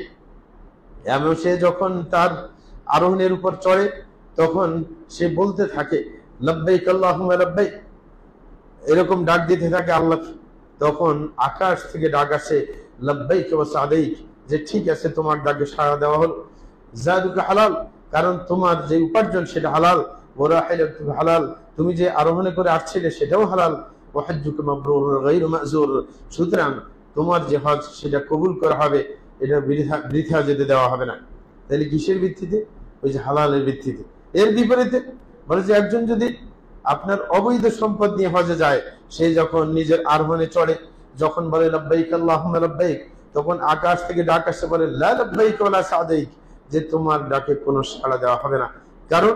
[SPEAKER 1] এবং সে যখন তার আরোহণের উপর চড়ে তখন সে বলতে থাকে লব্বাইক আল্লাহুম্মা লব্বাইক, এরকম ডাক দিতে থাকে আল্লাহ, তখন আকাশ থেকে ডাক আসে লব্বাইক ওয়া সা'দাইক, যে ঠিক আছে তোমার ডাকে সাড়া দেওয়া হলো, যাদুকা হালাল, কারণ তোমার যে উপার্জন সেটা হালাল, ওয়া রাহিলাতুকা হালাল, তুমি যে আরোহণে করে আসছিলে সেটাও হালাল, ওয়া হাজ্জুকা মাবরুরুন গায়রু মা'জুর, সুতরাং তোমার যে হজ সেটা কবুল করা হবে, এটা বৃথা যেতে দেওয়া হবে না। তাহলে কিসের ভিত্তিতে? ওই যে হালালের ভিত্তিতে। এর বিপরীতে বলে যে একজন যদি আপনার অবৈধ সম্পদ নিয়ে হজে যায়, সে যখন নিজের আরোহণে চড়ে, যখন বলে লব্বাইক আল্লাহুম্মা লব্বাইক, তখন আকাশ থেকে ডাক আসে বলে লা লব্বাইক ওয়া লা সা'দাইক, যে তোমার ডাকে কোনো সাড়া দেওয়া হবে না, কারণ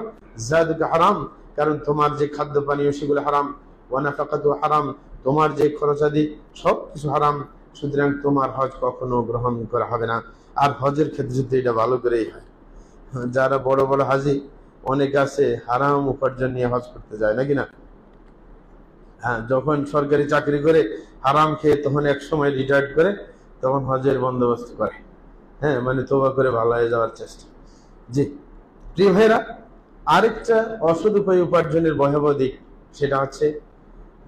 [SPEAKER 1] যাদুকা হারাম, কারণ তোমার যে খাদ্য পানীয় সেগুলো হারাম, ওয়া নাফাকাতু হারাম, তোমার যে খরচাদি সব কিছু হারাম, সুতরাং তোমার হজ কখনো গ্রহণ করা হবে না। আর হজের ক্ষেত্রে যদি এটা ভালো করেই হয়, যারা বড় বড় হাজি অনেক আছে হারাম উপার্জন নিয়ে হজ করতে যায়, নাকি না? যখন সরকারি চাকরি করে হারাম খেয়ে তখন এক সময় রিটায়ার্ড করে তখন হজের বন্দোবস্ত করে, মানে তওবা করে ভালো হয়ে যাওয়ার চেষ্টা। জি প্রিয় ভাইরা, আরেকটা অসৎ উপায় উপার্জনের ভয়াবহ দিক, সেটা হচ্ছে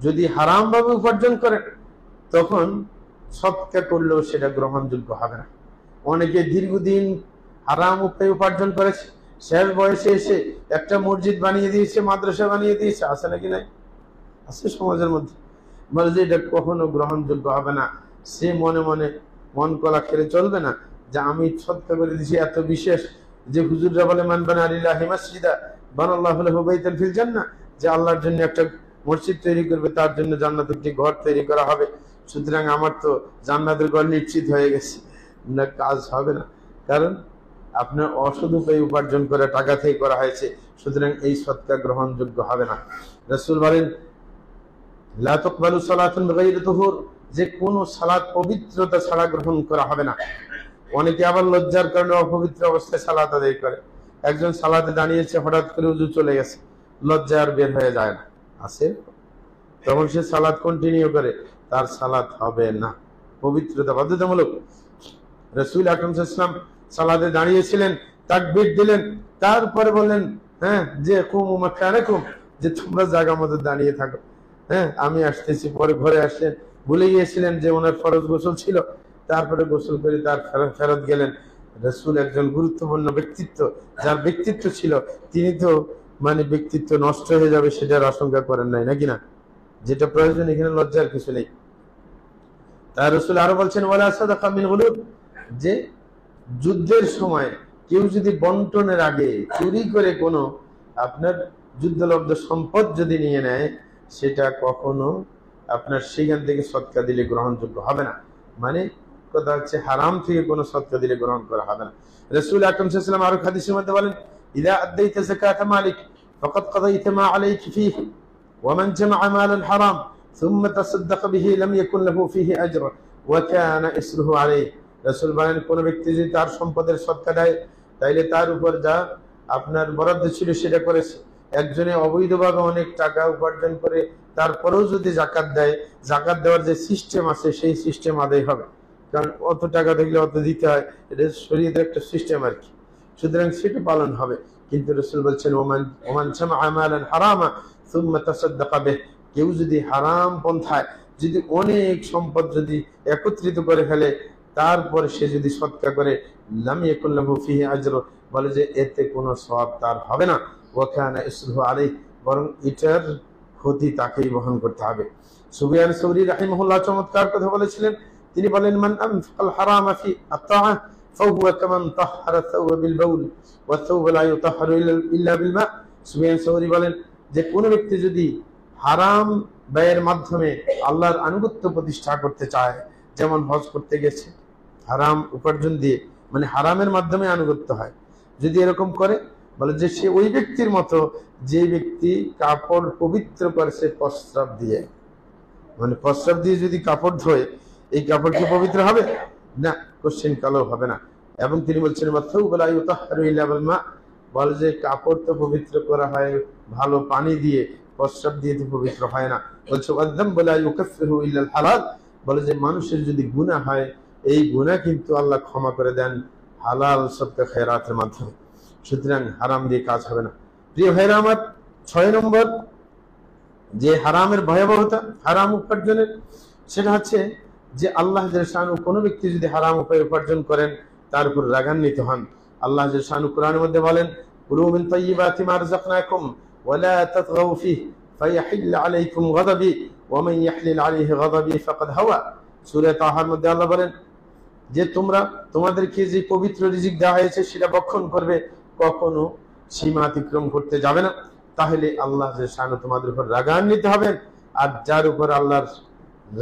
[SPEAKER 1] যদি হারাম ভাবে উপার্জন করেন তখন সৎকার করলেও সেটা গ্রহণযোগ্য হবে না। অনেকে দীর্ঘদিন হারাম উপায় উপার্জন করেছে, শেষ বয়সে এসে একটা মসজিদ বানিয়ে দিয়েছে, মাদ্রাসা বানিয়ে দিয়েছে, আছে নাকি নাই? আছে সমাজের মধ্যে। বলে যে এটা কখনো গ্রহণযোগ্য হবে না। সে মনে মনে মন কলা খেলে চলবে না যে আমি সৎকার করে দিয়েছি, এত বিশেষ যে হুজুররা বলে মান বানা লিল্লাহি মাসজিদা বানাল্লাহু লাহু বাইতান ফিল জান্নাহ, যে আল্লাহর জন্য একটা মসজিদ তৈরি করবে, তার জন্য জান্নাতে একটি ঘর তৈরি করা হবে, সুতরাং আমার তো জান্নাতের ঘর নিশ্চিত হয়ে গেছে। না, কাজ হবে না, কারণ আপনার অসৎ উপায়ে উপার্জন করে টাকা থেকে করা হয়েছে, সুতরাং এই সৎকার গ্রহণযোগ্য হবে না। রাসূল বলেন লা তুকবালু সালাতুন বিগাইরি তুহুর, যে কোনো সালাত পবিত্রতা ছাড়া গ্রহণ করা হবে না। অনেকে আবার লজ্জার কারণে অপবিত্র অবস্থায় সালাত আদায় করে। একজন সালাতে দাঁড়িয়েছে, হঠাৎ করে উযু চলে গেছে, লজ্জা আর বের হয়ে যায় না, আছে, তখন সে সালাত কন্টিনিউ করে, তার সালাত হবে না। পবিত্রতা বাধ্যতামূলক। রাসূল আকরাম সাল্লাল্লাহু আলাইহি ওয়াসাল্লাম সালাতে দাঁড়িয়েছিলেন, তাকবীর দিলেন, তারপরে বললেন যে কুমু মাকানাকুম, যে তোমরা জায়গা মতো দাঁড়িয়ে থাকো, আমি আসতেছি। পরে ঘরে আসলেন, ভুলে গিয়েছিলেন যে ওনার ফরজ গোসল ছিল, তারপরে গোসল করে তার ফেরত গেলেন। রাসূল একজন গুরুত্বপূর্ণ ব্যক্তিত্ব, যার ব্যক্তিত্ব ছিল, তিনি তো মানে ব্যক্তিত্ব নষ্ট হয়ে যাবে সেটার আশঙ্কা করেন নাই, নাকি না? যেটা প্রয়োজন, এখানে লজ্জার কিছু নেই। তার রাসূল আরো বলছেন ওয়ালা সাদাকা মিন গুলুব, যে যুদ্ধের সময় কেউ যদি বন্টনের আগে চুরি করে কোনো আপনার যুদ্ধলব্ধ সম্পদ যদি নিয়ে নেয়, সেটা কখনো আপনার সেখান থেকে সদকা দিলে গ্রহণযোগ্য হবে না। মানে কথা হচ্ছে হারাম থেকে কোনো সদকা দিলে গ্রহণ করা হবে না। রাসূল আকরাম সাল্লাল্লাহু আলাইহি ওয়াসাল্লাম আরো হাদিসের মধ্যে বলেন, ইযা আদাইতা যাকাতা মালিক ফাকাদ কাদাইতা মা আলাইকা ফীহি ওয়া মান জামা'a মালান হারাম সুম্মা তাসাদ্দাকা বিহি লাম ইয়াকুন লাহু ফীহি আজর ওয়া কানা ইসরুহু আলাইহি। রাসূল বলেন, কোন ব্যক্তি যদি তার সম্পদের সদকা দেয়, তাইলে তার উপর যা আপনার বরাদ্দ ছিল সেটা করেছে। একজনে অবৈধভাবে অনেক টাকা উপার্জন করে তারপরেও যদি জাকাত দেয়, জাকাত দেওয়ার যে সিস্টেম আছে সেই সিস্টেম আদায় হবে, কারণ অত টাকা দেখলে অত দিতে হয়, এটা শরীয়তের একটা সিস্টেম আর কি। সুতরাং সেটা পালন হবে। কিন্তু রাসূল বলছেন, ওমান জামা'a মালান হারামা সুম্মা তাসাদ্দাকা বিহি, কেউ যদি হারাম পন্থায় যদি অনেক সম্পদ যদি একত্রিত করে ফেলে, তারপরে সে যদি সদকা করে, লাম ইয়াকুন লাহু ফীহি আজর, বলে যে এতে কোনো সওয়াব তার হবে না, ওয়া কানা ইসরুহু আলাইহি, বরং এটার ক্ষতি তাকেই বহন করতে হবে। সুফিয়ান সাউরী রাহিমাহুল্লাহ চমৎকার কথা বলেছিলেন। তিনি বলেন, মান আনফাকাল হারামা ফি আত-তাআ ফাহুয়া কামান তাহহারা সাওবা বিল বাউল ওয়া সাওবা লা ইউতাহহারু ইল্লা বিল মা। সুফিয়ান সাউরী বলেন যে কোন ব্যক্তি যদি হারাম ব্যয়ের মাধ্যমে আল্লাহর আনুগত্য প্রতিষ্ঠা করতে চায়, যেমন হজ করতে গেছে হারাম উপার্জন দিয়ে, মানে হারামের মাধ্যমে আনুগত্য হয়, যদি এরকম করে, বলে যে সে ওই ব্যক্তির মতো যে ব্যক্তি কাপড় পবিত্র করেছে প্রস্রাব দিয়ে। মানে প্রস্রাব দিয়ে যদি কাপড় ধোয়, এই কাপড় কি পবিত্র হবে না? কোশ্চেন কালো হবে না। এবং তিনি বলছেন, বলে যে কাপড় তো পবিত্র করা হয় ভালো পানি দিয়ে, প্রস্রাব দিয়ে তো পবিত্র হয় না। বলছে বলে যে মানুষের যদি গুনাহ হয়, এই গুনাহ কিন্তু আল্লাহ ক্ষমা করে দেন হালাল সদকা খেরাতের মাধ্যমে। সুতরাং হারাম দিয়ে কাজ হবে না। প্রিয় ভাইরা আমার, 6 নম্বর যে হারামের ভয়াবহতা হারাম উপার্জনের, সেটা হচ্ছে যে আল্লাহ জাল্লা শানহু কোনো ব্যক্তি যদি হারাম উপায়ে উপার্জন করেন, তার উপর রাগান্বিত হন। আল্লাহ জাল্লা শানহু কোরআনের মধ্যে বলেন, কুলু মিন তাইয়্যিবাতি মা রাযাকনাকুম ওয়া লা তাতগাউ ফীহি ফায়াহিল্লা আলাইকুম গাযাবি ওয়া মান ইয়াহলিল আলাইহি গাযাবি ফাকাদ হাওয়া। সূরা তাহার মধ্যে আল্লাহ বলেন যে তোমরা তোমাদেরকে যে পবিত্র রিজিক দেওয়া হয়েছে সেটা ভক্ষণ করবে, কখনো সীমা অতিক্রম করতে যাবে না, তাহলে আল্লাহ জাল্লা শানহু তোমাদের উপর রাগান্বিত হবেন। আর যার উপর আল্লাহর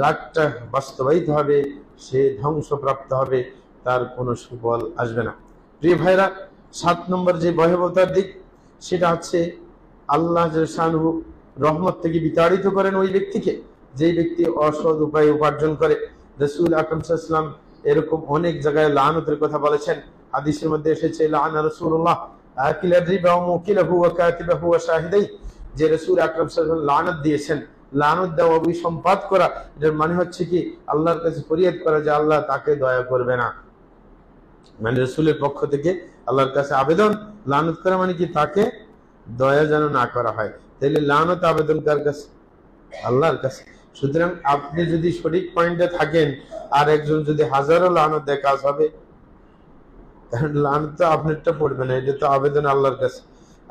[SPEAKER 1] রাগটা বাস্তবায়িত হবে, সে ধ্বংসপ্রাপ্ত হবে, তার কোনো সুফল আসবে না। প্রিয় ভাইরা, 7 নম্বর যে ভয়াবহতার দিক, সেটা হচ্ছে আল্লাহ জাল্লা শানহু রহমত থেকে বিতাড়িত করেন ওই ব্যক্তিকে, যেই ব্যক্তি অসৎ উপায়ে উপার্জন করে। রাসূল আকরাম সাল্লাল্লাহু আলাইহি ওয়াসাল্লাম এরকম অনেক জায়গায় লানতের কথা বলেছেন। হাদিসের মধ্যে এসেছে, লাআনা রাসূলুল্লাহ আকিলার রিবা ওয়া মুকিলাহু ওয়া কাতিবাহু ওয়া শাহিদাই, যে রাসূল আকরাম সাল্লাল্লাহু আলাইহি ওয়াসাল্লাম লানত দিয়েছেন। লানত দেওয়া, অভিসম্পাত করা, এটার মানে হচ্ছে কি আল্লাহর কাছে ফরিয়াদ করা যে আল্লাহ তাকে দয়া করবে না। মানে রাসূলের পক্ষ থেকে আল্লাহর কাছে আবেদন, লানত করা মানে কি তাকে দয়া যেন না করা হয়। তাহলে লানত আবেদন কার কাছে? আল্লাহর কাছে। সুতরাং আপনি যদি সঠিক পয়েন্টে থাকেন আর একজন যদি হাজারো লানত দেয়, কাজ হবে? কারণ লানত তো আপনারটা পড়বে না, এটা তো আবেদন আল্লাহর কাছে।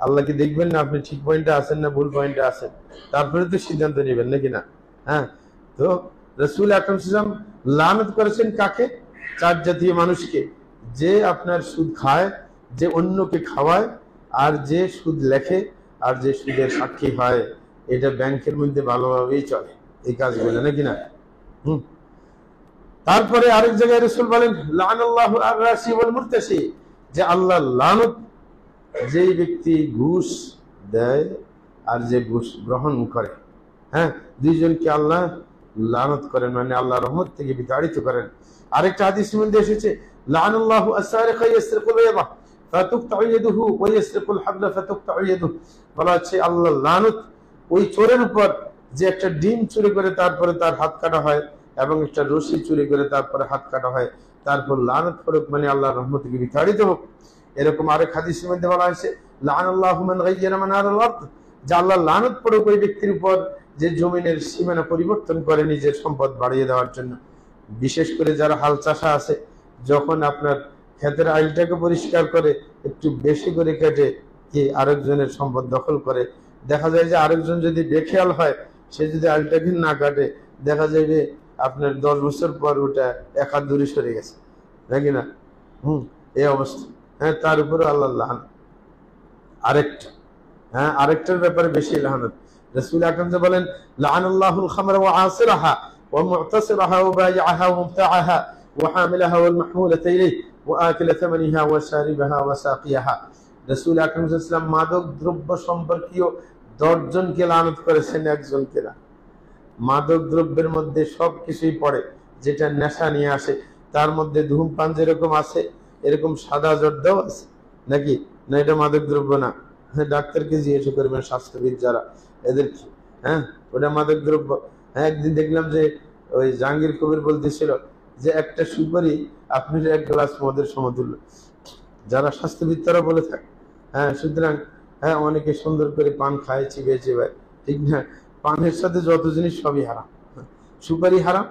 [SPEAKER 1] আল্লাহ কি দেখবেন না আপনি ঠিক পয়েন্টে আছেন না ভুল পয়েন্টে আছেন? তারপরে তো সিদ্ধান্ত নেবেন, নাকি না? হ্যাঁ, তো রাসূল আকরাম সাল্লাল্লাহু আলাইহি ওয়াসাল্লাম লানত করেছেন কাকে? 4 জাতীয় মানুষকে, যে আপনার সুদ খায়, যে অন্যকে খাওয়ায়, আর যে সুদ লেখে, আর যে সুদের সাক্ষী হয়। এটা ব্যাংকের মধ্যে ভালোভাবেই চলে এই কাজগুলো, নাকি না? তারপরে আরেক জায়গায় রাসূল বলেন, লানাল্লাহু আর-রাশি ওয়াল মুরতাশি, যে আল্লাহ লানত যেই ব্যক্তি ঘুষ দেয় আর যে ঘুষ গ্রহণ করে। হ্যাঁ, দুইজনকে আল্লাহ লানত করেন, মানে আল্লাহ রহমত থেকে বিতাড়িত করেন। আরেকটা হাদিসের মধ্যে এসেছে, লানাল্লাহু আস-সারিকা ইয়াসরিকুল ইয়াদা ফাতুকতাউ ইয়াদুহু ওয়া ইয়াসরিকুল হাবলা ফাতুকতাউ ইয়াদুহু। বলা হচ্ছে আল্লাহ লানত ওই চোরের উপর যে একটা ডিম চুরি করে তারপরে তার হাত কাটা হয়, এবং একটা রশি চুরি করে তারপরে হাত কাটা হয়, তারপর লানত করুক, মানে আল্লাহর রহমত থেকে বিতাড়িত হোক। এরকম আরেক হাদিসের মধ্যে বলা হয়েছে, লানাল্লাহু মান গায়্যারা মানারাল আরদ, যে আল্লাহ লানত পড়ুক ওই ব্যক্তির উপর যে জমিনের সীমানা পরিবর্তন করে নিজের সম্পদ বাড়িয়ে দেওয়ার জন্য। বিশেষ করে যারা হাল চাষা আছে, যখন আপনার ক্ষেতের আইলটাকে পরিষ্কার করে একটু বেশি করে কেটে কি আরেকজনের সম্পদ দখল করে, দেখা যায় যে আরেকজন যদি বেখেয়াল হয়, সে যদি আইলটাকে না কাটে, দেখা যায় যে আপনার 10 বছর পর ওটা 1 হাত দূরে সরে গেছে, নাকি না? এই অবস্থা। হ্যাঁ, তার উপরে আল্লাহ লানত। আরেকটা, হ্যাঁ, আরেকটার ব্যাপারে বেশি লানত। রাসূল আকরাম যে বলেন, লাআনাল্লাহুল খামরা ওয়া আসিরাহা ওয়া মু'তাসিরাহা ওয়া বাই'আহা ওয়া মুবতা'আহা ওয়া হামিলাহা ওয়াল মাহমুলাতা ইলাইহি ওয়া আকিলা থামানিহা ওয়া শারিবাহা ওয়া সাকিয়াহা। রাসূল আকরাম সাল্লাল্লাহু আলাইহি ওয়াসাল্লাম মাদক দ্রব্য সম্পর্কীয় 10 জনকে লানত করেছেন, একজনকে না। মাদক দ্রব্যের মধ্যে সবকিছুই পড়ে যেটা নেশা নিয়ে আসে। তার মধ্যে ধূমপান যেরকম আছে, এরকম সাদা জর্দাও আছে নাকি? না, এটা মাদক দ্রব্য না। হ্যাঁ, ডাক্তারকে জিজ্ঞেস করবেন, স্বাস্থ্যবিদ যারা, এদের কি, হ্যাঁ, ওটা মাদক দ্রব্য। হ্যাঁ, একদিন দেখলাম যে ওই জাহাঙ্গীর কবির বলতেছিল যে একটা সুপারি আপনার 1 গ্লাস মদের সমতুল্য। যারা স্বাস্থ্যবিদ তারা বলে থাকে। হ্যাঁ, সুতরাং হ্যাঁ, অনেকে সুন্দর করে পান খায়, চিবিয়ে চিবায়, ঠিক না? পানের সাথে যত জিনিস সবই হারাম। সুপারি হারাম,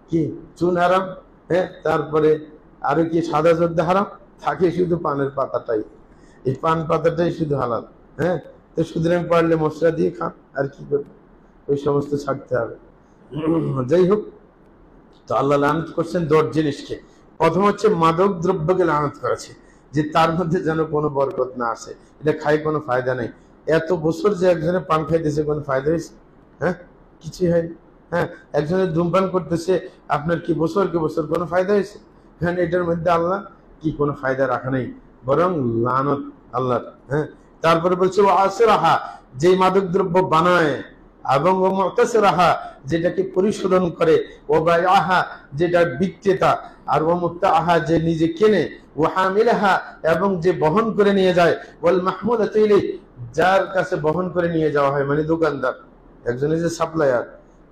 [SPEAKER 1] কি চুন হারাম, হ্যাঁ, তারপরে আরো কি সাদা জর্দা হারাম, থাকে শুধু পানের পাতাটাই। এই পান পাতাটাই শুধু হালাল। হ্যাঁ, তো সুতরাং পারলে মশলা দিয়ে খান, আর কি করবে, ওই সমস্ত ছাড়তে হবে। যাই হোক, তো আল্লাহ লানত করছেন 10 জিনিসকে। প্রথম হচ্ছে মাদক দ্রব্যকে লানত করেছে, যে তার মধ্যে যেন কোনো বরকত না আসে, এটা খাই কোনো ফায়দা নেই। এত বছর যে একজনে পান খাইতেছে, কোনো ফায়দা হয়েছে? হ্যাঁ, কিছুই হয়নি। হ্যাঁ, একজনে ধূমপান করতেছে, আপনার কি বছর কোনো ফায়দা হয়েছে? হ্যাঁ, এটার মধ্যে আল্লাহ কি কোনো ফায়দা রাখা নেই, বরং লানত আল্লাহর। হ্যাঁ, তারপরে বলছে ও আসিরাহা, যে মাদক দ্রব্য বানায়, এবং ও মুতাসিরাহা, যেটাকে পরিশোধন করে, ও বাইআহা, যেটা বিক্রেতা, আর ও মুবতাআহা, যে নিজে কেনে, ও হামিলাহা, এবং যে বহন করে নিয়ে যায়, ওয়াল মাহমুলাতু ইলাইহি, যার কাছে বহন করে নিয়ে যাওয়া হয়, মানে দোকানদার, একজন যে সাপ্লায়ার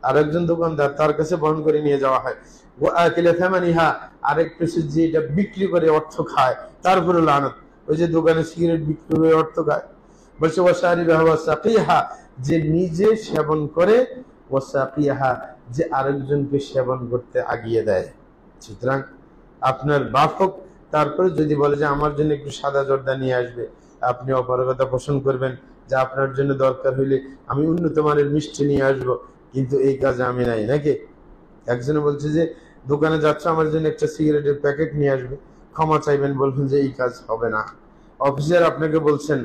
[SPEAKER 1] আর একজন দোকানদার, তার কাছে বহন করে নিয়ে যাওয়া হয়। ও আকিলা থামানিহা, আরেক পেশে যে এটা বিক্রি করে অর্থ খায়, তারপরে লানত। ওই যে দোকানে সিগারেট বিক্রি করে অর্থ খায়। বলছে ওয়া শারিবাহা ওয়া সাকিয়াহা, যে নিজে সেবন করে, ওয়া সাকিয়াহা, যে আরেকজনকে সেবন করতে আগিয়ে দেয়। সুতরাং আপনার বাপ হোক, তারপরে যদি বলে যে আমার জন্য একটু সাদা জর্দা নিয়ে আসবে, আপনি অপারগতা পোষণ করবেন যে আপনার জন্য দরকার হইলে আমি উন্নত মানের মিষ্টি নিয়ে আসবো, কিন্তু এই কাজে আমি নাই, নাকি? একজনে বলছে যে দোকানে যাচ্ছে, আমার জন্য একটা সিগারেটের প্যাকেট নিয়ে আসবে, ক্ষমা চাইবেন, বলবেন যে এই কাজ হবে না। অফিসার আপনাকে বলছেন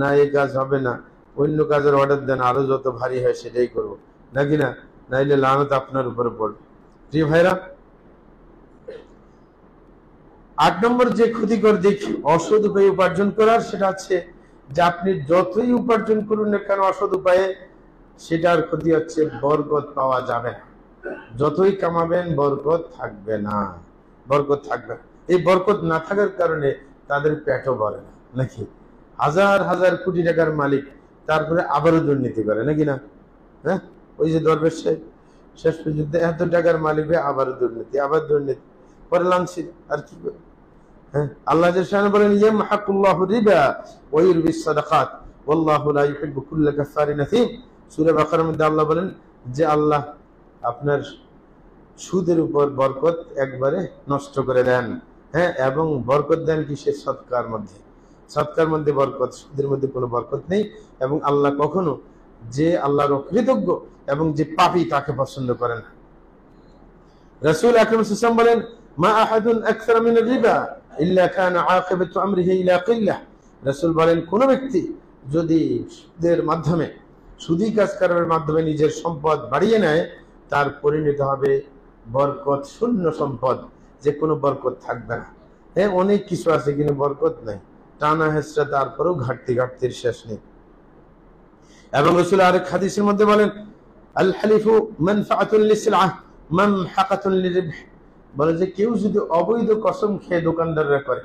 [SPEAKER 1] না, এই কাজ হবে না, অন্য কাজের অর্ডার দেন, আরো যত ভারী হয় সেটাই করবো, নাকি না? নাইলে লানত আপনার উপরে পড়বে। প্রিয় ভাইরা, 8 নম্বর যে ক্ষতিকর দিক অসৎ উপায়ে উপার্জন করার, সেটা হচ্ছে যে আপনি যতই উপার্জন করুন না কেন অসৎ উপায়ে, সেটার ক্ষতি হচ্ছে বরকত পাওয়া যাবে না। যতই কামাবেন বরকত থাকবে না, বরকত থাকবে না। এই বরকত না থাকার কারণে তাদের পেটও ভরে না, নাকি? হাজার হাজার কোটি টাকার মালিক, তারপরে আবারও দুর্নীতি করে, নাকি না? হ্যাঁ, ওই যে দরবেশ সাহেব, শেষ পর্যন্ত এত টাকার মালিক হয়ে আবারও দুর্নীতি, আবার দুর্নীতি, পরে লাঞ্ছিত, আর কি করে? হ্যাঁ, আল্লাহ জাল্লাহু বলেন ইয়ামহাকুল্লাহু রিবা ওয়া ইউরবিস সাদাকাত ওয়াল্লাহু লা ইউহিব্বু কুল্লা কাফারিন আথীম। সূরা বাকারার মধ্যে আল্লাহ বলেন যে আল্লাহ আপনার সুদের উপর বরকত একবারে নষ্ট করে দেন। হ্যাঁ, এবং বরকত দেন কিসের? সদকার মধ্যে। সদকার মধ্যে বরকত, সুদের মধ্যে কোনো বরকত নেই। এবং আল্লাহ কখনো যে আল্লাহর অকৃতজ্ঞ এবং যে পাপী তাকে পছন্দ করেন না। রাসূল আকরাম সাল্লাল্লাহু আলাইহি ওয়াসাল্লাম বলেন মা আহাদুন আকসার মিনার রিবা ইল্লা কানা আকিবাতু আমরিহি ইলা কিল্লাহ। রাসূল বলেন কোন ব্যক্তি যদি সুদের মাধ্যমে, সুদী কাজ করার মাধ্যমে নিজের সম্পদ বাড়িয়ে নেয়, তার পরিণত হবে বরকত শূন্য সম্পদ, যে কোনো বরকত থাকবে না। হ্যাঁ, অনেক কিছু আছে কিন্তু বরকত নাই, টানা হেঁচড়া, তারপরেও ঘাটতির শেষ নেই। এবং রাসূল আরেক হাদিসের মধ্যে বলেন আল হালিফু মানফাআতুন লিসলাহ মামহাকাতুন লিরিবহ। বলে যে কেউ যদি অবৈধ কসম খেয়ে, দোকানদাররা করে,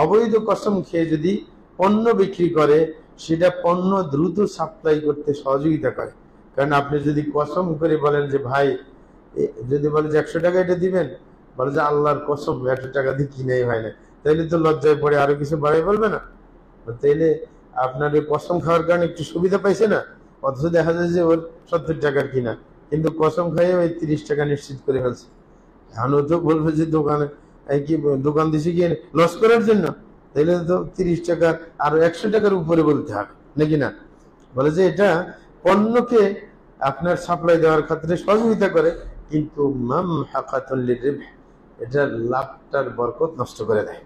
[SPEAKER 1] অবৈধ কসম খেয়ে যদি পণ্য বিক্রি করে, সেটা পণ্য দ্রুত সাপ্লাই করতে সহযোগিতা করে। কারণ আপনি যদি কসম করে বলেন যে ভাই, যদি বলে যে 100 টাকা এটা দিবেন, বলে যে আল্লাহর কসম 100 টাকা দিয়ে কিনেই হয় না, তাইলে তো লজ্জায় পড়ে আরো কিছু বাড়াই বলবে না। তাইলে আপনার ওই কসম খাওয়ার কারণে একটু সুবিধা পাইছে না, অথচ দেখা যায় যে ওর 70 টাকার কিনা, কিন্তু কসম খাইয়ে ওই 30 টাকা নিশ্চিত করে ফেলছে। এখন ও তো বলবে যে দোকানে কি দোকান দিছি গিয়ে লস করার জন্য, তাইলে তো 30 টাকা আরো 100 টাকার উপরে বলতে হবে, নাকি না? বলে যে এটা পণ্যকে আপনার সাপ্লাই দেওয়ার ক্ষেত্রে সহযোগিতা করে, কিন্তু মামহাকাতুল লিরিবহ, এটা লাভটার বরকত নষ্ট করে দেয়।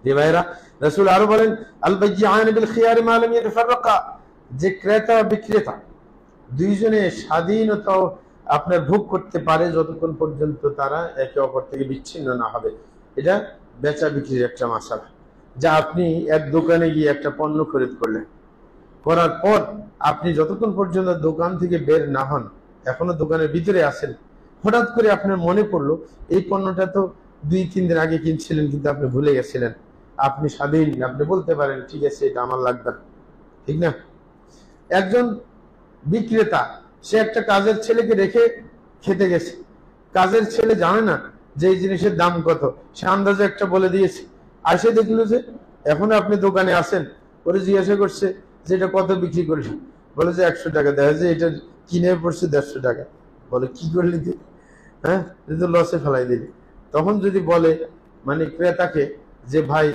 [SPEAKER 1] যে ভাইরা, রাসূল আরো বলেন আল বাইয়ান বিল খিয়ার মা লাম ইয়াতাফাররাকা, যে ক্রেতা বিক্রেতা দুইজনে স্বাধীনতা আপনার ভোগ করতে পারে যতক্ষণ পর্যন্ত তারা একে অপর থেকে বিচ্ছিন্ন না হবে। এটা বেচা বিক্রির একটা মাসালা। যা আপনি এক দোকানে গিয়ে একটা পণ্য খরিদ করলেন, করার পর আপনি যতক্ষণ পর্যন্ত দোকান থেকে বের না হন, এখনো দোকানের ভিতরে আছেন, হঠাৎ করে আপনার মনে পড়লো এই পণ্যটা তো 2-3 দিন আগে কিনছিলেন কিন্তু আপনি ভুলে গেছিলেন। আপনি স্বাধীন, আপনি বলতে পারেন ঠিক আছে এটা আমার লাগবে না, ঠিক না? একজন বিক্রেতা সে একটা কাজের ছেলেকে রেখে খেতে গেছে, কাজের ছেলে জানে না যে এই জিনিসের দাম কত, সে আন্দাজে একটা বলে দিয়েছে। আসে দেখলো যে এখন আপনি দোকানে আসেন, ওরে জিজ্ঞাসা করছে যে এটা কত বিক্রি করিস, বলে যে 100 টাকা। দেখা যায় এটা কিনে পড়ছে 150 টাকা। বলে কি করলি তুই? হ্যাঁ, তো লসে ফেলাই দিলি। তখন যদি বলে মানে ক্রেতাকে যে ভাই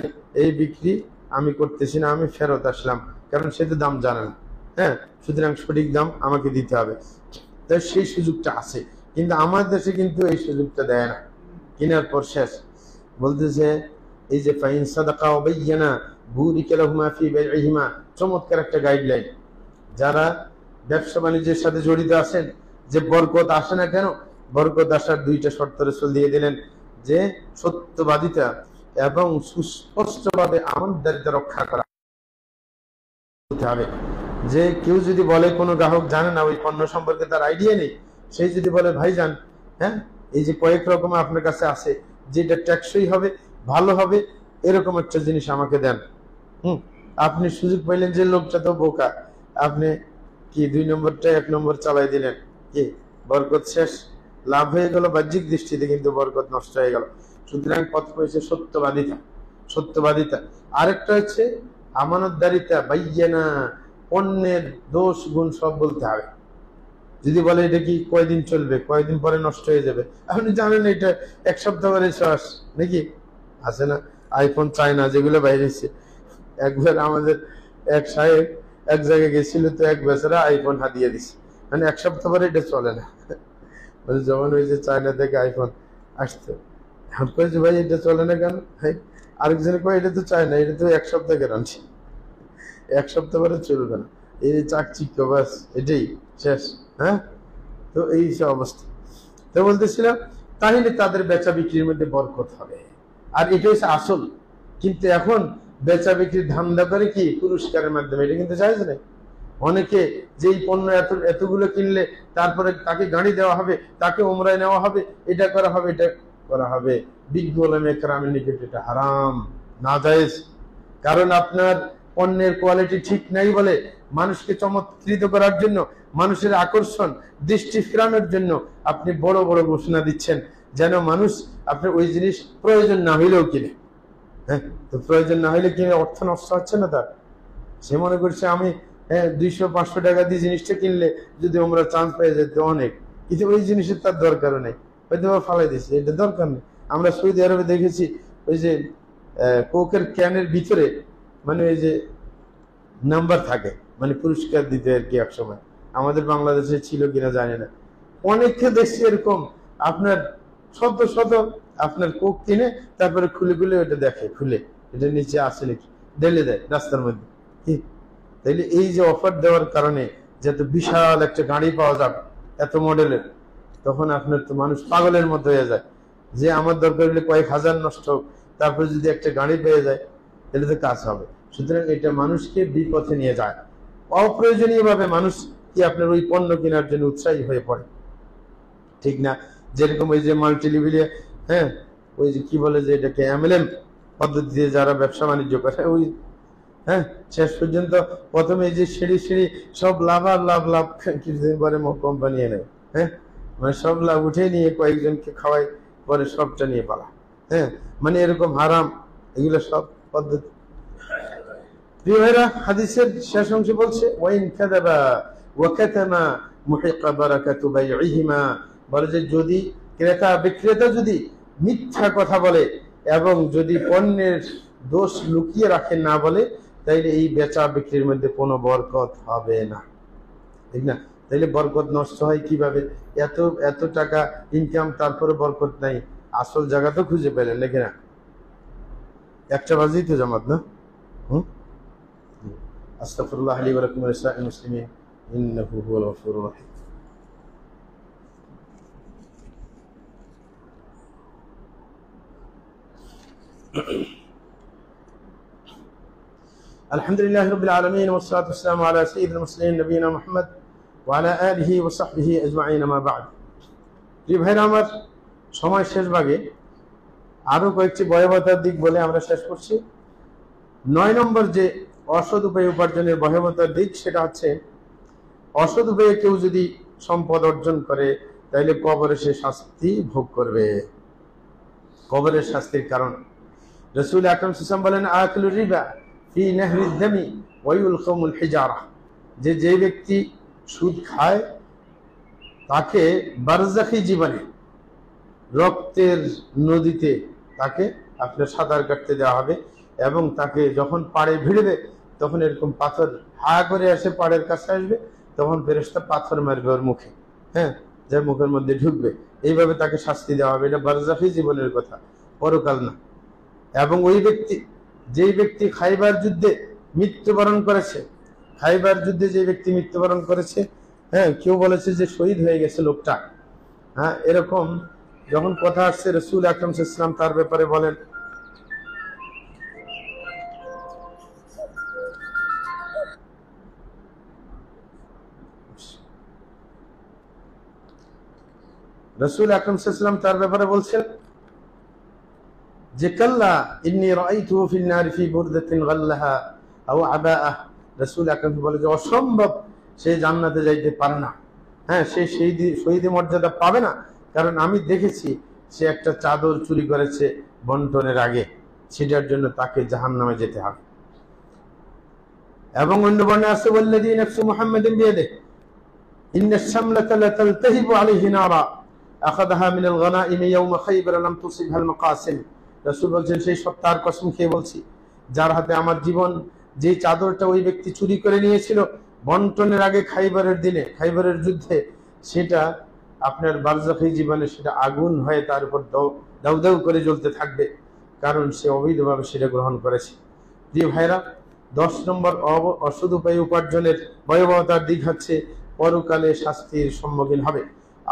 [SPEAKER 1] এই বিক্রি আমি করতেছি না, আমি ফেরত আসলাম, কারণ সে তো দাম জানে না, হ্যাঁ, সুতরাং সঠিক দাম আমাকে দিতে হবে, তাই সেই সুযোগটা আছে। কিন্তু আমার দেশে কিন্তু এই সুযোগটা দেয় না, কেনার পর শেষ। বলতেছে এই যে ফাইন সাদাকা ওয়া বায়্যানা বুরিকা লাহুমা ফি বাইইহিমা, চমৎকার একটা গাইডলাইন। যারা ব্যবসা বাণিজ্যের সাথে জড়িত আছেন, যে বরকত আসে না কেন, বরকত আসার 2টা শর্ত রাসূল দিয়ে দিলেন, যে সত্যবাদিতা এবং সুস্পষ্টভাবে আমানতদারিতা রক্ষা করা হবে। যে কেউ যদি বলে, কোনো গ্রাহক জানে না ওই পণ্য সম্পর্কে, তার আইডিয়া নেই, সেই যদি বলে ভাইজান হ্যাঁ এই যে কয়েক রকম আপনার কাছে আছে, যেটা টেকসই হবে, ভালো হবে, এরকম একটা জিনিস আমাকে দেন। আপনি সুযোগ পাইলেন যে লোকটা তো বোকা, আপনি কি 2 নম্বরটা 1 নম্বর চালাই দিলেন, কি বরকত শেষ, লাভ হয়ে গেল বাহ্যিক দৃষ্টিতে, কিন্তু বরকত নষ্ট হয়ে গেল। সুতরাং পথ হয়েছে সত্যবাদিতা, সত্যবাদিতা। আরেকটা হচ্ছে আমানতদারিতা, বাইয়ানা, পণ্যের দোষ গুণ সব বলতে হবে। যদি বলে এটা কি কয়দিন চলবে, কয়দিন পরে নষ্ট হয়ে যাবে, আপনি জানেন এটা 1 সপ্তাহ পরে শেষ নাকি, আছে না আইফোন চায়না যেগুলো বাইরেছে। একবার আমাদের এক সাহেব এক জায়গায় গেছিল, তো এক বেচারা আইফোন হাতিয়ে দিছে, মানে 1 সপ্তাহ পরে এটা চলে না। মানে যখন ওই যে চায়না থেকে আইফোন আসতো, এখন কয়েছে ভাই এটা চলে না কেন, আরেকজনে কয় এটা তো চায়না, এটা তো 1 সপ্তাহ গ্যারান্টি, 1 সপ্তাহ পরে চলবে না, এই চাকচিক্য বাস এটাই শেষ। হ্যাঁ, তো এই সব অবস্থা। তো বলতেছিলাম তাহলে তাদের বেচা বিক্রির মধ্যে বরকত হবে, আর এটা হচ্ছে আসল। কিন্তু এখন বেচা বিক্রির ধান্দা করে কি পুরস্কারের মাধ্যমে, এটা কিন্তু জায়েজ নেই। অনেকে যেই পণ্য এতগুলো কিনলে তারপরে তাকে গাড়ি দেওয়া হবে, তাকে উমরায় নেওয়া হবে, এটা করা হবে, এটা করা হবে, বিজ্ঞ উলামায়ে কেরামের নিকট এটা হারাম, নাজায়েজ। কারণ আপনার পণ্যের কোয়ালিটি ঠিক নাই বলে মানুষকে চমৎকৃত করার জন্য, মানুষের আকর্ষণ দৃষ্টি ফেরানোর জন্য আপনি বড় বড় ঘোষণা দিচ্ছেন, যেন মানুষ আপনার ওই জিনিস প্রয়োজন না হইলেও কিনে। হ্যাঁ, তো প্রয়োজন না হইলে কিনে অর্থ নষ্ট হচ্ছে না তার। সে মনে করছে আমি 200-500 টাকা দিয়ে জিনিসটা কিনলে যদি আমরা চান্স পেয়ে যেত অনেক, কিন্তু ওই জিনিসের তার দরকারও নেই, হয়তো ফালাই দিচ্ছে, এটা দরকার নেই। আমরা সৌদি আরবে দেখেছি ওই যে কোকের ক্যানের ভিতরে মানে ওই যে নাম্বার থাকে, মানে পুরস্কার দিতে আর কি। এক সময় আমাদের বাংলাদেশে ছিল কিনা জানি না, অনেককে দেখছি এরকম আপনার শত শত আপনার কোক কিনে তারপরে খুলে খুলে ওটা দেখে, খুলে এটা নিচে আসে নাকি ঢেলে দেয় রাস্তার মধ্যে। কি তাইলে এই যে অফার দেওয়ার কারণে যেহেতু বিশাল একটা গাড়ি পাওয়া যাবে এত মডেলের, তখন আপনার তো মানুষ পাগলের মতো হয়ে যায়, যে আমার দরকার হলে কয়েক হাজার নষ্ট হোক, তারপরে যদি একটা গাড়ি পেয়ে যায় তাহলে তো কাজ হবে। সুতরাং এটা মানুষকে বিপথে নিয়ে যায়, অপ্রয়োজনীয় ভাবে মানুষ কি আপনার ওই পণ্য কেনার জন্য উৎসাহী হয়ে পড়ে, ঠিক না? যেরকম ওই যে মাল্টিলিভিলিয়া, হ্যাঁ ওই যে কি বলে যে এটাকে এমএলএম পদ্ধতিতে যারা ব্যবসা বাণিজ্য করে, ওই হ্যাঁ শেষ পর্যন্ত প্রথমে এই যে সিঁড়ি সিঁড়ি সব লাভ আর লাভ লাভ কিছুদিন পরে কোম্পানি এনে, হ্যাঁ মানে সব লাভ উঠে নিয়ে কয়েকজনকে খাওয়াই, পরে সবটা নিয়ে পালা। হ্যাঁ, মানে এরকম হারাম এগুলো সব পদ্ধতি। প্রিয় ভাইরা, হাদিসের শেষ অংশে বলছে ওয়াইন কাযাবা ওয়া কাতামা মুহিকা বারাকাতু বাইইহিমা, বলে যে যদি ক্রেতা বিক্রেতা যদি মিথ্যা কথা বলে এবং যদি পণ্যের দোষ লুকিয়ে রাখে না বলে, তাইলে এই বেচা বিক্রির মধ্যে কোনো বরকত হবে না, ঠিক না? তাইলে বরকত নষ্ট হয় কিভাবে? এত এত টাকা ইনকাম, তারপরে বরকত নাই, আসল জায়গা তো খুঁজে পেলেন নাকি না? একটা বাজেই তো জামাত না? আস্তাগফিরুল্লাহ লি ওয়া লাকুম ওয়া লিসাইরিল মুসলিমিন ইন্নাহু হুয়াল গফুরুর রহিম। আলহামদুলিল্লাহি রাব্বিল আলামিন ওয়াস সালাতু ওয়াস সালামু আলা সাইয়্যিদিল মুরসালিন নবিয়িনা মুহাম্মদ ওয়া আলা আলিহি ওয়া সাহবিহি আজমাইন, মা বা'দ। প্রিয় ভাইরা আমার, সময় শেষ ভাগে আরো কয়েকটি ভয়াবহতার দিক বলে আমরা শেষ করছি। 9 নম্বর যে অসৎ উপায়ে উপার্জনের ভয়াবহতার দিক, সেটা হচ্ছে অসৎ উপায়ে কেউ যদি সম্পদ অর্জন করে তাহলে কবরে সে শাস্তি ভোগ করবে। কবরের শাস্তির কারণ রাসূল আকরাম সাল্লাল্লাহু আলাইহি ওয়াসাল্লাম বলেন, আকিলুর রিবা ফি নাহরিদ দামি ওয়া ইউলকামুল হিজারা, যে ব্যক্তি সুদ খায় তাকে বারজাখী জীবনে রক্তের নদীতে তাকে আপনার সাঁতার কাটতে দেওয়া হবে, এবং তাকে যখন পাড়ে ভিড়বে তখন এরকম পাথর হা করে এসে পাড়ের কাছে আসবে, তখন ফেরেশতা পাথর মারবে ওর মুখে, যে মুখের মধ্যে ঢুকবে, এইভাবে তাকে শাস্তি দেওয়া হবে। এটা বারজাখী জীবনের কথা, পরকাল না। এবং ওই ব্যক্তি, যেই ব্যক্তি খাইবার যুদ্ধে মৃত্যুবরণ করেছে, খাইবার যুদ্ধে যে ব্যক্তি মৃত্যুবরণ করেছে, কেউ বলেছে যে শহীদ হয়ে গেছে লোকটা, এরকম যখন কথা আসছে, রাসূল আকরাম সাল্লাল্লাহু আলাইহি ওয়াসাল্লাম তার ব্যাপারে বলেন, রাসূল আকরাম সাল্লাল্লাহু আলাইহি ওয়াসাল্লাম তার ব্যাপারে বলছেন যে কাল্লা ইন্নী রাআইতুহু ফিন নারি ফি বুরদাতিন গাল্লাহা আও আবাআহ। রাসূল আকরাম বলে যে অসম্ভব সে জান্নাতে যাইতে পারে না, সে শহীদ মর্যাদা পাবে না, কারণ আমি দেখেছি সে একটা চাদর চুরি করেছে বন্টনের আগে, সেটার জন্য তাকে জাহান্নামে যেতে হবে। এবং অন্য বর্ণনায় আছে, ওয়াল্লাযী নাফসু মুহাম্মাদিন বিয়াদিহি ইন্নাশ শামলাতা লাতালতাহিবু আলাইহি নারা আখাযাহা মিনাল গনাইমি ইয়াওমা খায়বার লাম তুসিবহাল মাকাসিম। রাসূল বলেন, সেই সত্তার কসম খেয়ে বলছি যার হাতে আমার জীবন, যে চাদরটা ওই ব্যক্তি চুরি করে নিয়েছিল বন্টনের আগে খাইবারের দিনে, খাইবারের যুদ্ধে, সেটা আপনার বারজাখী জীবনে সেটা আগুন হয়ে তার উপর দাউ দাউ করে জ্বলতে থাকবে, কারণ সে অবৈধভাবে সেটা গ্রহণ করেছে। প্রিয় ভাইরা, 10 নম্বর অসৎ উপায়ে উপার্জনের ভয়াবহতার দিক হচ্ছে পরকালে শাস্তির সম্মুখীন হবে।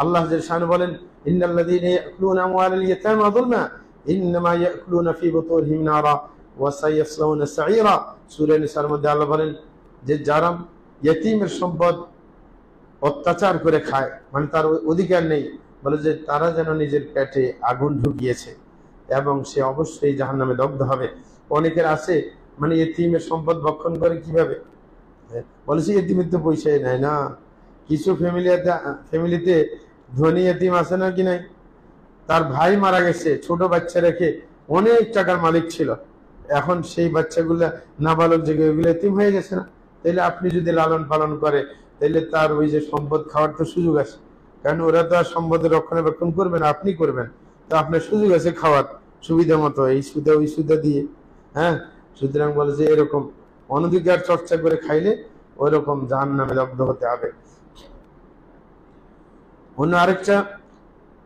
[SPEAKER 1] আল্লাহ জাল্লা শানহু বলেন, ইন্নাল্লাযীনা ইয়াকুলুনা আমওয়ালাল ইয়াতামা যুলমা ইন্নামা ইয়াকুলুনা ফি বুতুনিহিম নারা ওয়া সায়াসলাউনা সাঈরা। সূরা নিসার মধ্যে আল্লাহ বলেন যে যারা ইয়েতিমের সম্পদ অত্যাচার করে খায়, মানে তার অধিকার নেই, বলে যে তারা যেন নিজের পেটে আগুন ঢুকিয়েছে এবং সে অবশ্যই জাহান্নামে দগ্ধ হবে। অনেকের আছে মানে ইয়েতিমের সম্পদ ভক্ষণ করে কিভাবে, বলেছে ইয়েতিমের তো পয়সাই নেয় না। কিছু ফ্যামিলিতে ধনী ইয়েতিম আছে না কি নাই, তার ভাই মারা গেছে ছোট বাচ্চা রেখে, অনেক টাকার মালিক ছিল, এখন সেই বাচ্চাগুলা নাবালক যে ওইগুলো ইয়েতিম হয়ে গেছে না, তাহলে আপনি যদি লালন পালন করে তাহলে তার ওই যে সম্পদ খাওয়ার তো সুযোগ আছে, কারণ ওরা তো আর সম্পদের রক্ষণাবেক্ষণ করবে না, আপনি করবেন, তো আপনার সুযোগ আছে খাওয়ার সুবিধা মতো, এই সুদা ওই সুদা দিয়ে। সুতরাং বলে যে এরকম অনধিকার চর্চা করে খাইলে ওই রকম জাহান্নামে দগ্ধ হতে হবে। অন্য আরেকটা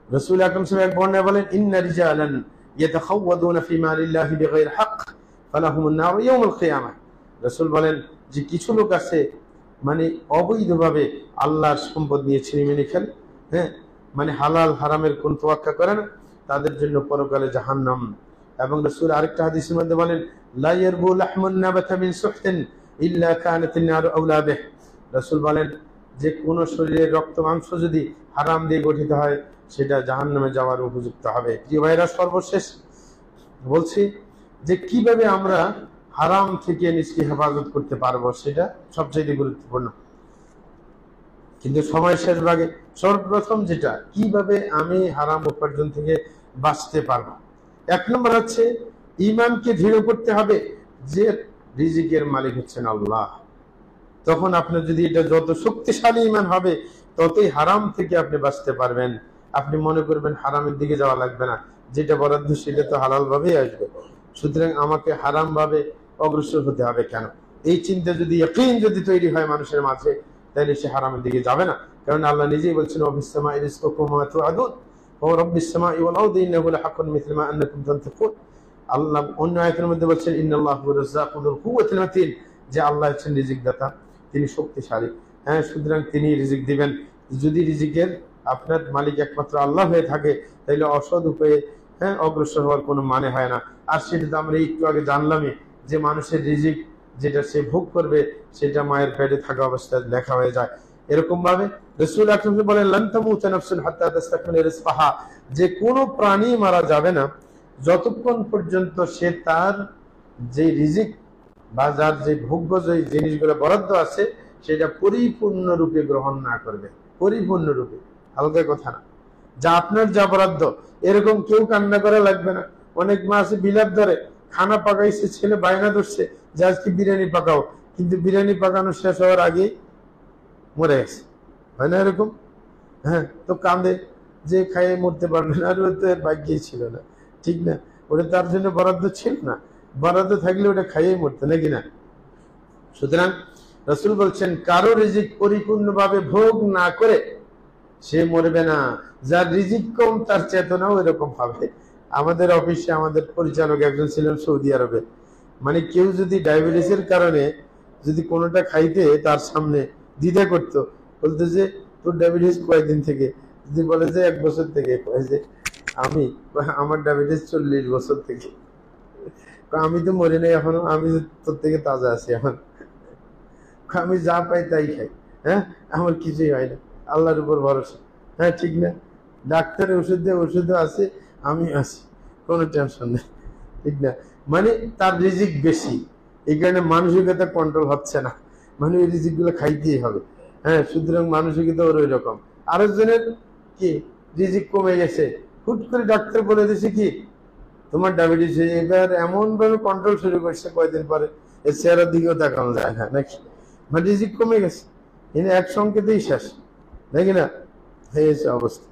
[SPEAKER 1] রাসূল আকরাম সাল্লাল্লাহু আলাইহি ওয়াসাল্লাম এক বর্ণনায় বলেন, ইন্না রিজালান ইয়াতাখাওয়াদুনা ফি মালিল্লাহি বিগাইরি হক ফালাহুমুন নার ইয়াউমাল কিয়ামাহ। রাসূল বলেন যে কিছু লোক আছে মানে অবৈধভাবে আল্লাহর সম্পদ নিয়ে ছিনিমিনি খেলে, মানে হালাল হারামের কোন তোয়াক্কা করে না, তাদের জন্য পরকালে জাহান্নাম। এবং রাসূল আরেকটা হাদিসের মধ্যে বলেন, লা ইয়ারবু লাহমুন নাবাতা মিন সুহতিন ইল্লা কানাতিন নারু আওলা বিহ। রাসূল বলেন যে কোন শরীরের রক্ত মাংস যদি হারাম দিয়ে গঠিত হয় সেটা জাহান্নামে যাওয়ার উপযুক্ত হবে। যে ভাইরা, সর্বশেষ বলছি যে কিভাবে আমরা হারাম থেকে নিজকে হেফাজত করতে পারবো, সেটা সবচেয়ে গুরুত্বপূর্ণ। কিন্তু সময় শেষ ভাগে সর্বপ্রথম যেটা, কিভাবে আমি হারাম উপার্জন থেকে বাঁচতে পারবো, 1 নম্বর হচ্ছে ঈমানকে দৃঢ় করতে হবে যে রিজিকের মালিক হচ্ছেন আল্লাহ। তখন আপনার যদি এটা যত শক্তিশালী ঈমান হবে ততই হারাম থেকে আপনি বাঁচতে পারবেন। আপনি মনে করবেন হারামের দিকে যাওয়া লাগবে না, যেটা বরাদ্দ সেটা তো হালাল ভাবেই আসবে, সুতরাং আমাকে হারাম ভাবে অগ্রসর হতে হবে কেন, এই চিন্তা যদি ইয়াকিন যদি তৈরি হয় মানুষের মাঝে, তাহলে সে হারামের দিকে যাবে না। কারণ আল্লাহ নিজেই বলছেন, ওয়াফিস সামাই রিজকুকুম ওয়া মা তুআদুন ওয়া রাব্বিস সামাই ওয়াল আরদি ইন্নাহু লাহাক্কুন মিথলু মা আন্নাকুম তানতিকুন। আল্লাহ অন্য আয়াতের মধ্যে বলছেন ইন্নাল্লাহু রাজ্জাকু যুল কুওয়াতিল মাতিন, যে আল্লাহ হচ্ছেন রিজিক দাতা, তিনি শক্তিশালী। হ্যাঁ, সুতরাং তিনি রিজিক দিবেন। যদি রিজিকের আপনার মালিক একমাত্র আল্লাহ হয়ে থাকে, তাহলে অসৎ উপায়ে অগ্রসর হওয়ার কোনো মানে হয় না। আর সেটা তো আমরা একটু আগে জানলামই, যে মানুষের রিজিক যেটা সে ভোগ করবে সেটা মায়ের পেটে থাকা অবস্থায় লেখা হয়ে যায়। এরকম ভাবে রাসূল আকরাম বলেন লান তামুতা নাফসুন হাত্তা তাস্তাকমিলা রিজকাহা, যে কোনো প্রাণী মারা যাবে না যতক্ষণ পর্যন্ত সে তার যে রিজিক বা যার যে ভোগ্য যে জিনিসগুলো বরাদ্দ আছে সেটা পরিপূর্ণরূপে গ্রহণ না করবে। পরিপূর্ণরূপে, হালকা কথা না, যা আপনার যা বরাদ্দ, এরকম কেউ কান্না করা লাগবে না। অনেক মা আছে বিলাপ ধরে, খানা পাকাইছে, ছেলে বায়না ধরছে যে আজকে বিরিয়ানি পাকাও, কিন্তু বিরিয়ানি পাকানো শেষ হওয়ার আগেই মরে গেছে, হয় না এরকম? হ্যাঁ, তো কাঁদে যে খাইয়ে মরতে পারবে না, আর ও তো ভাগ্যেই ছিল না, ঠিক না? ওটা তার জন্য বরাদ্দ ছিল না, বরাদ্দ থাকলে ওটা খাইয়েই মরতো, নাকি না? সুতরাং রাসূল বলছেন কারো রিজিক পরিপূর্ণভাবে ভোগ না করে সে মরবে না। যার রিজিক কম তার চেতনাও এরকম হবে। আমাদের অফিসে আমাদের পরিচালক একজন ছিলেন সৌদি আরবে, মানে কেউ যদি ডায়াবেটিসের কারণে যদি কোনোটা খাইতে তার সামনে দ্বিধা করতো, বলতো যে তোর ডায়াবেটিস কয়েকদিন থেকে, যদি বলে যে 1 বছর থেকে, যে আমার ডায়াবেটিস 40 বছর থেকে, আমি তো মরি নাই এখনো, আমি তোর থেকে তাজা আছি এখন, আমি যা পাই তাই খাই, হ্যাঁ, আমার কিছুই হয় না, আল্লাহর উপর ভরসা। হ্যাঁ, ঠিক না? ডাক্তারের ওষুধ দিয়ে ওষুধও আছে, আমি আছি, কোনো টেনশন নেই, ঠিক না? মানে তার রিজিক বেশি, এই কারণে মানসিকতা কন্ট্রোল হচ্ছে না, মানে এই রিজিক গুলো খাইতেই হবে। হ্যাঁ, সুতরাং মানসিকতা ওর ওই রকম। আরেকজনের কি রিজিক কমে গেছে, হুট করে ডাক্তার বলে দিয়েছে কি তোমার ডায়াবেটিস, এবার এমন ভাবে কন্ট্রোল শুরু করছে কয়েকদিন পরে এর চেহারার দিকেও তাকানো যায় না, নাকি? মানে রিজিক কমে গেছে, এনে এক সংকেতেই শেষ, নাকি না? হয়েছে অবস্থা।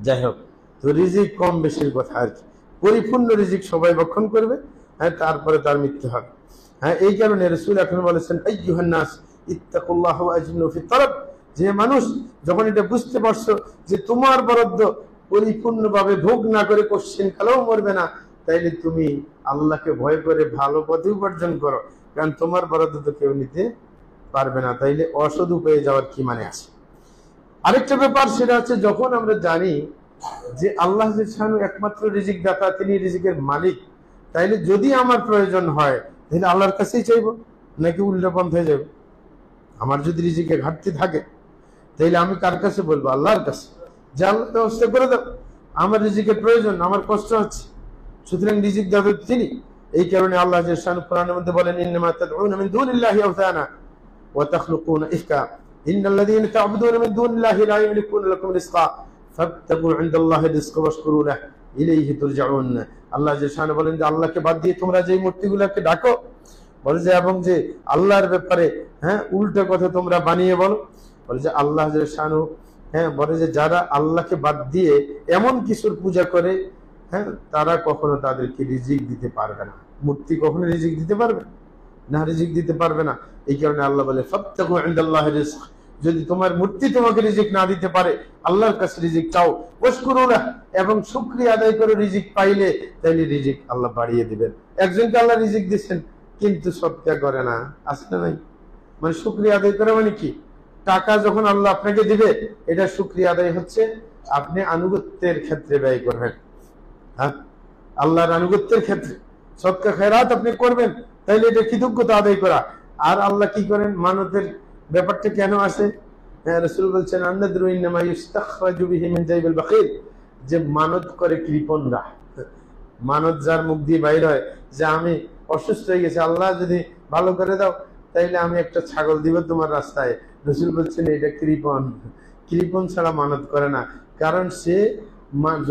[SPEAKER 1] যাই হোক, তো রিজিক কম বেশির কথা আর কি, পরিপূর্ণ রিজিক সবাই ভক্ষণ করবে, হ্যাঁ, তারপরে তার মৃত্যু হবে। হ্যাঁ, এই কারণে রাসূল আকরাম বলেছেন আইয়ুহান নাস ইত্তাকুল্লাহ ওয়া আজমিলু ফি তালাব, যে মানুষ যখন এটা বুঝতে পারছো যে তোমার বরাদ্দ পরিপূর্ণভাবে ভোগ না করে কোশ্চেন কালেও মরবে না, তাইলে তুমি আল্লাহকে ভয় করে ভালো পথে উপার্জন করো, কারণ তোমার বরাদ্দ তো কেউ নিতে পারবে না। তাইলে অসৎ উপায়ে যাওয়ার কি মানে আছে? আরেকটা ব্যাপার, সেটা হচ্ছে যখন আমরা জানি যে আল্লাহ একমাত্র রিজিক দাতা, তিনি রিজিকের মালিক, তাইলে যদি আমার প্রয়োজন হয় তাহলে আল্লাহর কাছেই চাইবো, নাকি উল্টা পন্থায় যাবো? আমার যদি রিজিকে ঘাটতি থাকে তাইলে আমি কার কাছে বলবো? আল্লাহর কাছে, যে আল্লাহ ব্যবস্থা করে দাও, আমার রিজিকের প্রয়োজন, আমার কষ্ট হচ্ছে। সুতরাং রিজিক দাতা তিনি। এই কারণে আল্লাহ কোরআনের মধ্যে বলেন ইন্নামা তাদউনা মিন দুনিল্লাহি আওসানা ওয়া তাখলুকুনা ইফকা ইন্নাল্লাযীনা তা'বুদুনা মিন দুনিল্লাহি লা ইয়ামলিকুনা লাকুম রিজকা ফাবতাগু ইনদাল্লাহি রিজকা ওয়াশকুরু লাহু ইলাইহি তুরজাউন। আল্লাহ বলেন যে আল্লাহকে বাদ দিয়ে তোমরা যে মূর্তিগুলোকে ডাকো, বলে যে এবং যে আল্লাহর ব্যাপারে উল্টো কথা তোমরা বানিয়ে বলো, বলে যে আল্লাহ বলে যে যারা আল্লাহকে বাদ দিয়ে এমন কিছুর পূজা করে, তারা কখনো তাদেরকে রিজিক দিতে পারবে না। মূর্তি কখনো রিজিক দিতে পারবে না, রিজিক দিতে পারবে না। এই কারণে আল্লাহ বলে ফাবতাগু ইনদাল্লাহি রিজক, যদি তোমার মূর্তি তোমাকে রিজিক না দিতে পারে, আল্লাহর কাছে রিজিক চাও, ওয়াশকুরু লাহু, এবং শুকরিয়া আদায় করে রিজিক পাইলে তাইলে রিজিক আল্লাহ বাড়িয়ে দিবেন। একজনকে আল্লাহ রিজিক দিচ্ছেন কিন্তু সদকা করে না, আছে না নাই? মানে শুকরিয়া আদায় করে মানে কি? টাকা যখন আল্লাহ আপনাকে দিবে, এটা শুকরিয়া আদায় হচ্ছে আপনি আনুগত্যের ক্ষেত্রে ব্যয় করবেন। হ্যাঁ, আল্লাহর আনুগত্যের ক্ষেত্রে সদকা খেরাত আপনি করবেন, তাইলে এটা কৃতজ্ঞতা আদায় করা। আর আল্লাহ কি করেন? মানতের ব্যাপারটা কেন আসে? রাসূল বলছেন আন্নাদরু ইন্নামা ইস্তাখরাজু বিহি মিন জাইবিল বাখিল, যে মানত করে কৃপণরা, মানত যার মুখ দিয়ে বাইর হয় যে আমি অসুস্থ হয়ে গেছি, আল্লাহ যদি ভালো করে দাও তাইলে আমি একটা ছাগল দিব তোমার রাস্তায়। রাসূল বলছেন এটা কৃপণ, কৃপণ ছাড়া মানত করে না। কারণ সে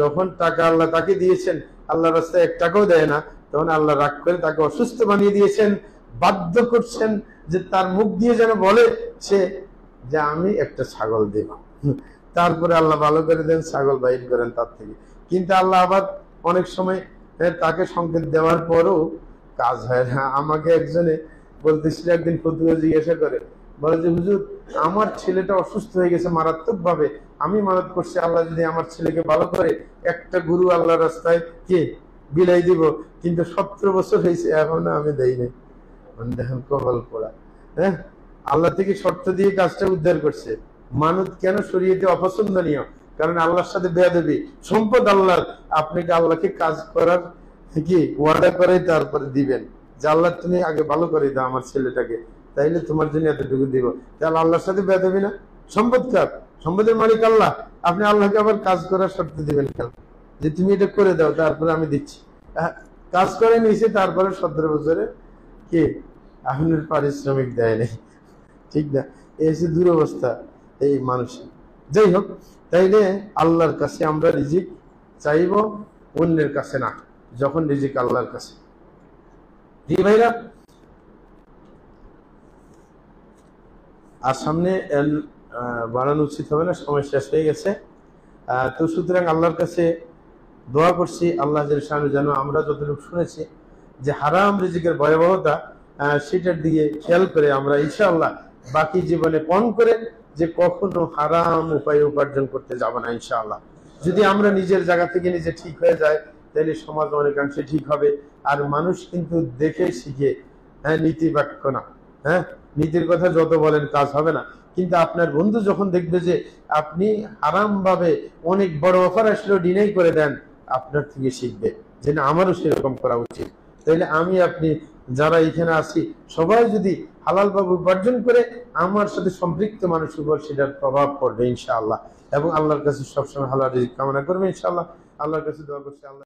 [SPEAKER 1] যখন টাকা আল্লাহ তাকে দিয়েছেন, আল্লাহ রাস্তায় 1 টাকাও দেয় না, তখন আল্লাহ রাগ করে তাকে অসুস্থ বানিয়ে দিয়েছেন, বাধ্য করছেন যে তার মুখ দিয়ে যেন বলে সে যে আমি একটা ছাগল দেব। তারপরে আল্লাহ ভালো করে দেন, ছাগল বাইর করেন তার থেকে। কিন্তু আল্লাহ আবার অনেক সময় তাকে সংকেত দেওয়ার পরও কাজ হয় না। আমাকে একজনে বলতেছিল একদিন, ফতুয়া জিজ্ঞাসা করে, বলে যে হুজুর আমার ছেলেটা অসুস্থ হয়ে গেছে মারাত্মক ভাবে, আমি মানত করছি আল্লাহ যদি আমার ছেলেকে ভালো করে একটা গরু আল্লাহ রাস্তায় কে বিলাই দিব, কিন্তু 17 বছর হয়েছে এখনো আমি দেই নাই। দেখেন কপাল পোড়া। হ্যাঁ, আল্লাহ থেকে শর্ত দিয়ে কাজটা উদ্ধার করছে। মানুষ কেন শরীয়তে অপছন্দনীয়? কারণ আল্লাহর সাথে বেয়াদবি। সম্পদ আল্লাহর, আপনি কি আল্লাহকে কাজ করার কি ওয়াদা করে তারপরে দিবেন যে আল্লাহ তুমি আগে ভালো করে দাও আমার ছেলেটাকে, তাইলে তোমার জন্য এতটুকু দিব। তাহলে আল্লাহর সাথে বেয়াদবি না? সম্পদ কার? সম্পদের মালিক আল্লাহ। আপনি আল্লাহকে আবার কাজ করার শর্ত দিবেন কেন? যে তুমি এটা করে দাও তারপরে আমি দিচ্ছি। কাজ করে নিয়েছে তারপরে 17 বছরে কি আপনার পারিশ্রমিক দেয় নাই। ঠিক না? এই যে দুরবস্থা এই মানুষের। যাই হোক, তাইলে আল্লাহর কাছে আমরা রিজিক চাইব, অন্যের কাছে না। যখন রিজিক আল্লাহর কাছে। জি ভাইরা, আর সামনে বাড়ানো উচিত হবে না, সময় শেষ হয়ে গেছে। তো সুতরাং আল্লাহর কাছে দোয়া করছি, আল্লাহ যেন আমরা যতটুকু শুনেছি যে হারাম রিজিকের ভয়াবহতা, সেটার দিকে খেয়াল করে আমরা ইনশাআল্লাহ বাকি জীবনে পণ করে যে কখনো হারাম উপায়ে উপার্জন করতে যাব না ইনশাআল্লাহ। যদি আমরা নিজের জায়গা থেকে নিজে ঠিক হয়ে যায়, তাহলে সমাজ অনেকাংশে ঠিক হবে। আর মানুষ কিন্তু দেখে শিখে, নীতি বাক্য না। হ্যাঁ, নীতির কথা যত বলেন কাজ হবে না। কিন্তু আপনার বন্ধু যখন দেখবে যে আপনি হারাম ভাবে অনেক বড় অফার আসলেও ডিনাই করে দেন, আপনার থেকে শিখবে যে না, আমারও সেরকম করা উচিত। তাইলে আমি আপনি যারা এখানে আছি সবাই যদি হালাল ভাবে উপার্জন করে, আমার সাথে সম্পৃক্ত মানুষের উপর সেটার প্রভাব পড়বে ইনশাআল্লাহ। এবং আল্লাহর কাছে সবসময় হালাল রিজিক কামনা করবে ইনশাআল্লাহ। আল্লাহর কাছে দোয়া করছি আল্লাহ